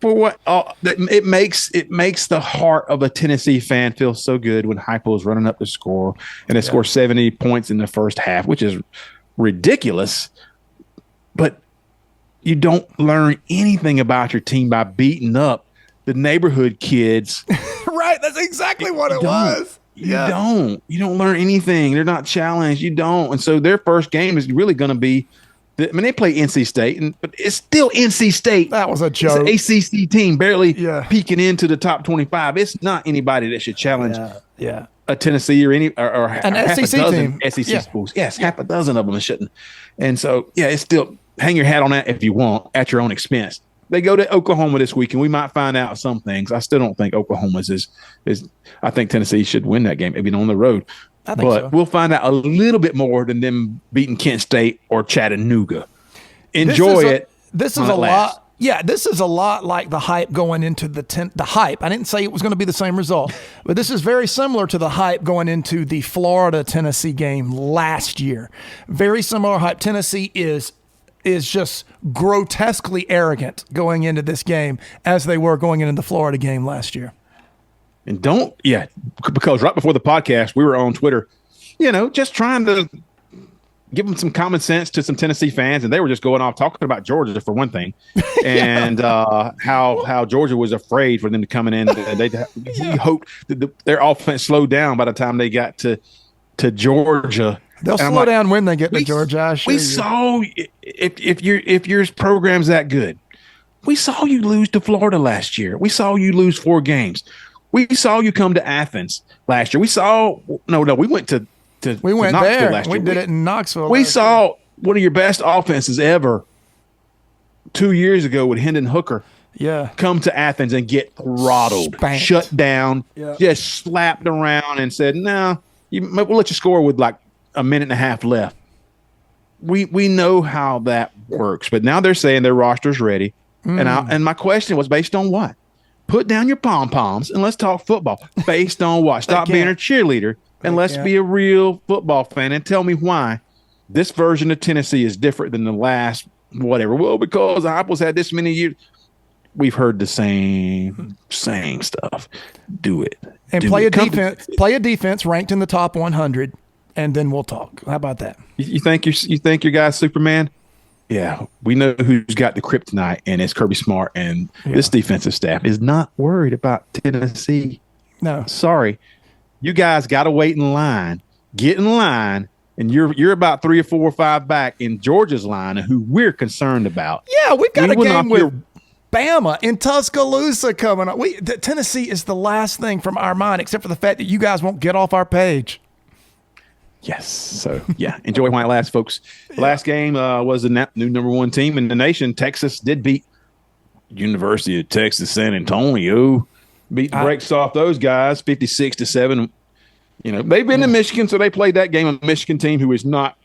For what? It makes the heart of a Tennessee fan feel so good when Heupel is running up the score and they score 70 points in the first half, which is ridiculous. But you don't learn anything about your team by beating up the neighborhood kids. Right. That's exactly what it was. You don't learn anything. They're not challenged. You don't. And so their first game is really going to be, they play NC State, but it's still NC State. That was a joke. It's an ACC team barely peeking into the top 25. It's not anybody that should challenge a Tennessee or an half SEC a dozen team. SEC schools. Yes, half a dozen of them shouldn't. And so, it's still hang your hat on that if you want at your own expense. They go to Oklahoma this week, and we might find out some things. I still don't think Oklahoma's is. I think Tennessee should win that game, even on the road. But we'll find out a little bit more than them beating Kent State or Chattanooga. Enjoy it. This is a lot. Yeah, this is a lot like the hype going into the hype. I didn't say it was going to be the same result, but this is very similar to the hype going into the Florida-Tennessee game last year. Very similar hype. Tennessee is just grotesquely arrogant going into this game as they were going into the Florida game last year. And because right before the podcast, we were on Twitter, just trying to give them some common sense to some Tennessee fans. And they were just going off talking about Georgia for one thing and how Georgia was afraid for them to come in. We hoped that their offense slowed down by the time they got to Georgia. They'll slow down when they get to Georgia. We saw if your program's that good, we saw you lose to Florida last year. We saw you lose 4 games. We saw you come to Athens last year. We went to we went Knoxville there. last year. We did it in Knoxville. We saw one of your best offenses ever 2 years ago with Hendon Hooker. Yeah, come to Athens and get throttled, spanked, shut down, just slapped around, and said, "No, we'll let you score with like a minute and a half left." We know how that works, but now they're saying their roster's ready, and my question was based on what? Put down your pom-poms and let's talk football. Based on what? Stop being a cheerleader and let's be a real football fan and tell me why this version of Tennessee is different than the last whatever. Well, because Heupel's had this many years. We've heard the same stuff. Do it. And play a defense ranked in the top 100, and then we'll talk. How about that? You think your guy's Superman? Yeah, we know who's got the kryptonite, and it's Kirby Smart, and this defensive staff is not worried about Tennessee. No, sorry, you guys got to wait in line, get in line, and you're about 3 or 4 or 5 back in Georgia's line, who we're concerned about. Yeah, we've got a game with Bama in Tuscaloosa coming up. Tennessee is the last thing from our mind, except for the fact that you guys won't get off our page. Yes. So, enjoy while it lasts, folks. Last game was the new number 1 team in the nation. Texas did beat University of Texas San Antonio. Beat the brakes off those guys, 56-7. They've been in Michigan, so they played that game. A Michigan team who is not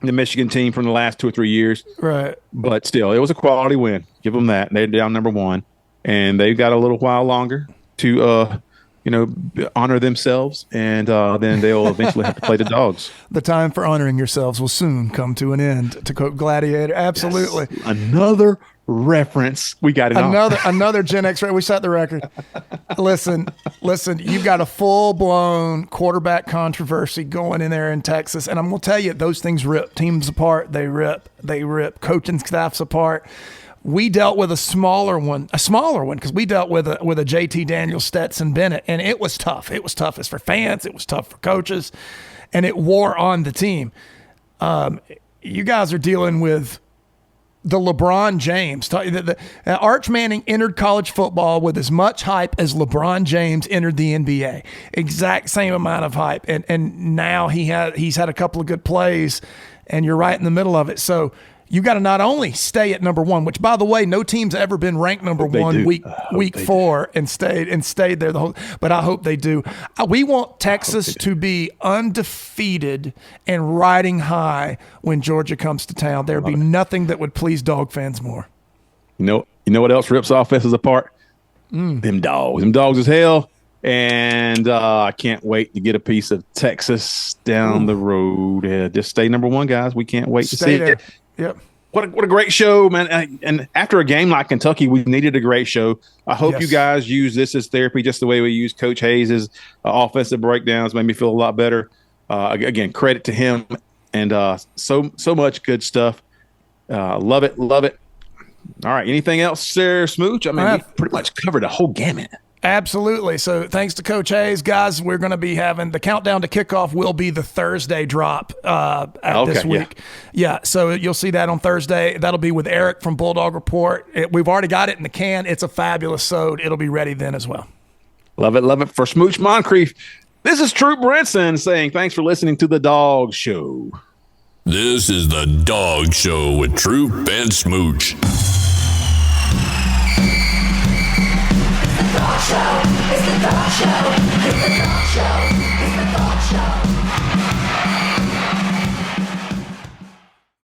the Michigan team from the last 2 or 3 years. Right. But still, it was a quality win. Give them that. They're down number 1. And they've got a little while longer to honor themselves, and then they'll eventually have to play the Dogs. The time for honoring yourselves will soon come to an end, to quote Gladiator. Absolutely. Yes. Another reference. We got it. Another Gen X. We set the record. Listen. You've got a full-blown quarterback controversy going in there in Texas, and I'm going to tell you, those things rip teams apart. They rip coaching staffs apart. We dealt with a smaller one because we dealt with a JT Daniels, Stetson Bennett, and it was tough. It was tough for fans. It was tough for coaches, and it wore on the team. You guys are dealing with the LeBron James. Arch Manning entered college football with as much hype as LeBron James entered the NBA. Exact same amount of hype, and now he's had a couple of good plays, and you're right in the middle of it. So you got to not only stay at number 1, which, by the way, no team's ever been ranked number 1 week 4 and stayed there the whole. But I hope they do. We want Texas to be undefeated and riding high when Georgia comes to town. There'd be nothing that would please dog fans more. You know what else rips offenses apart? Them dogs as hell. And I can't wait to get a piece of Texas down the road. Just stay number 1, guys. We can't wait to see it. Yep. What a great show, man. And after a game like Kentucky, we needed a great show. I hope you guys use this as therapy, just the way we use Coach Hayes' offensive breakdowns. Made me feel a lot better. Again, credit to him. And so much good stuff. Love it. All right. Anything else, Sir Smooch? I mean, we pretty much covered a whole gamut. Absolutely. So thanks to Coach Hayes, guys. We're going to be having the countdown to kickoff will be the Thursday drop this week. Yeah. So you'll see that on Thursday. That'll be with Eric from Bulldog Report. We've already got it in the can. It's a fabulous sode. It'll be ready then as well. Love it. For Smooch Moncrief, this is Troup Brinson saying thanks for listening to The Dog Show. This is The Dog Show with Troup and Smooch. It's the dog show.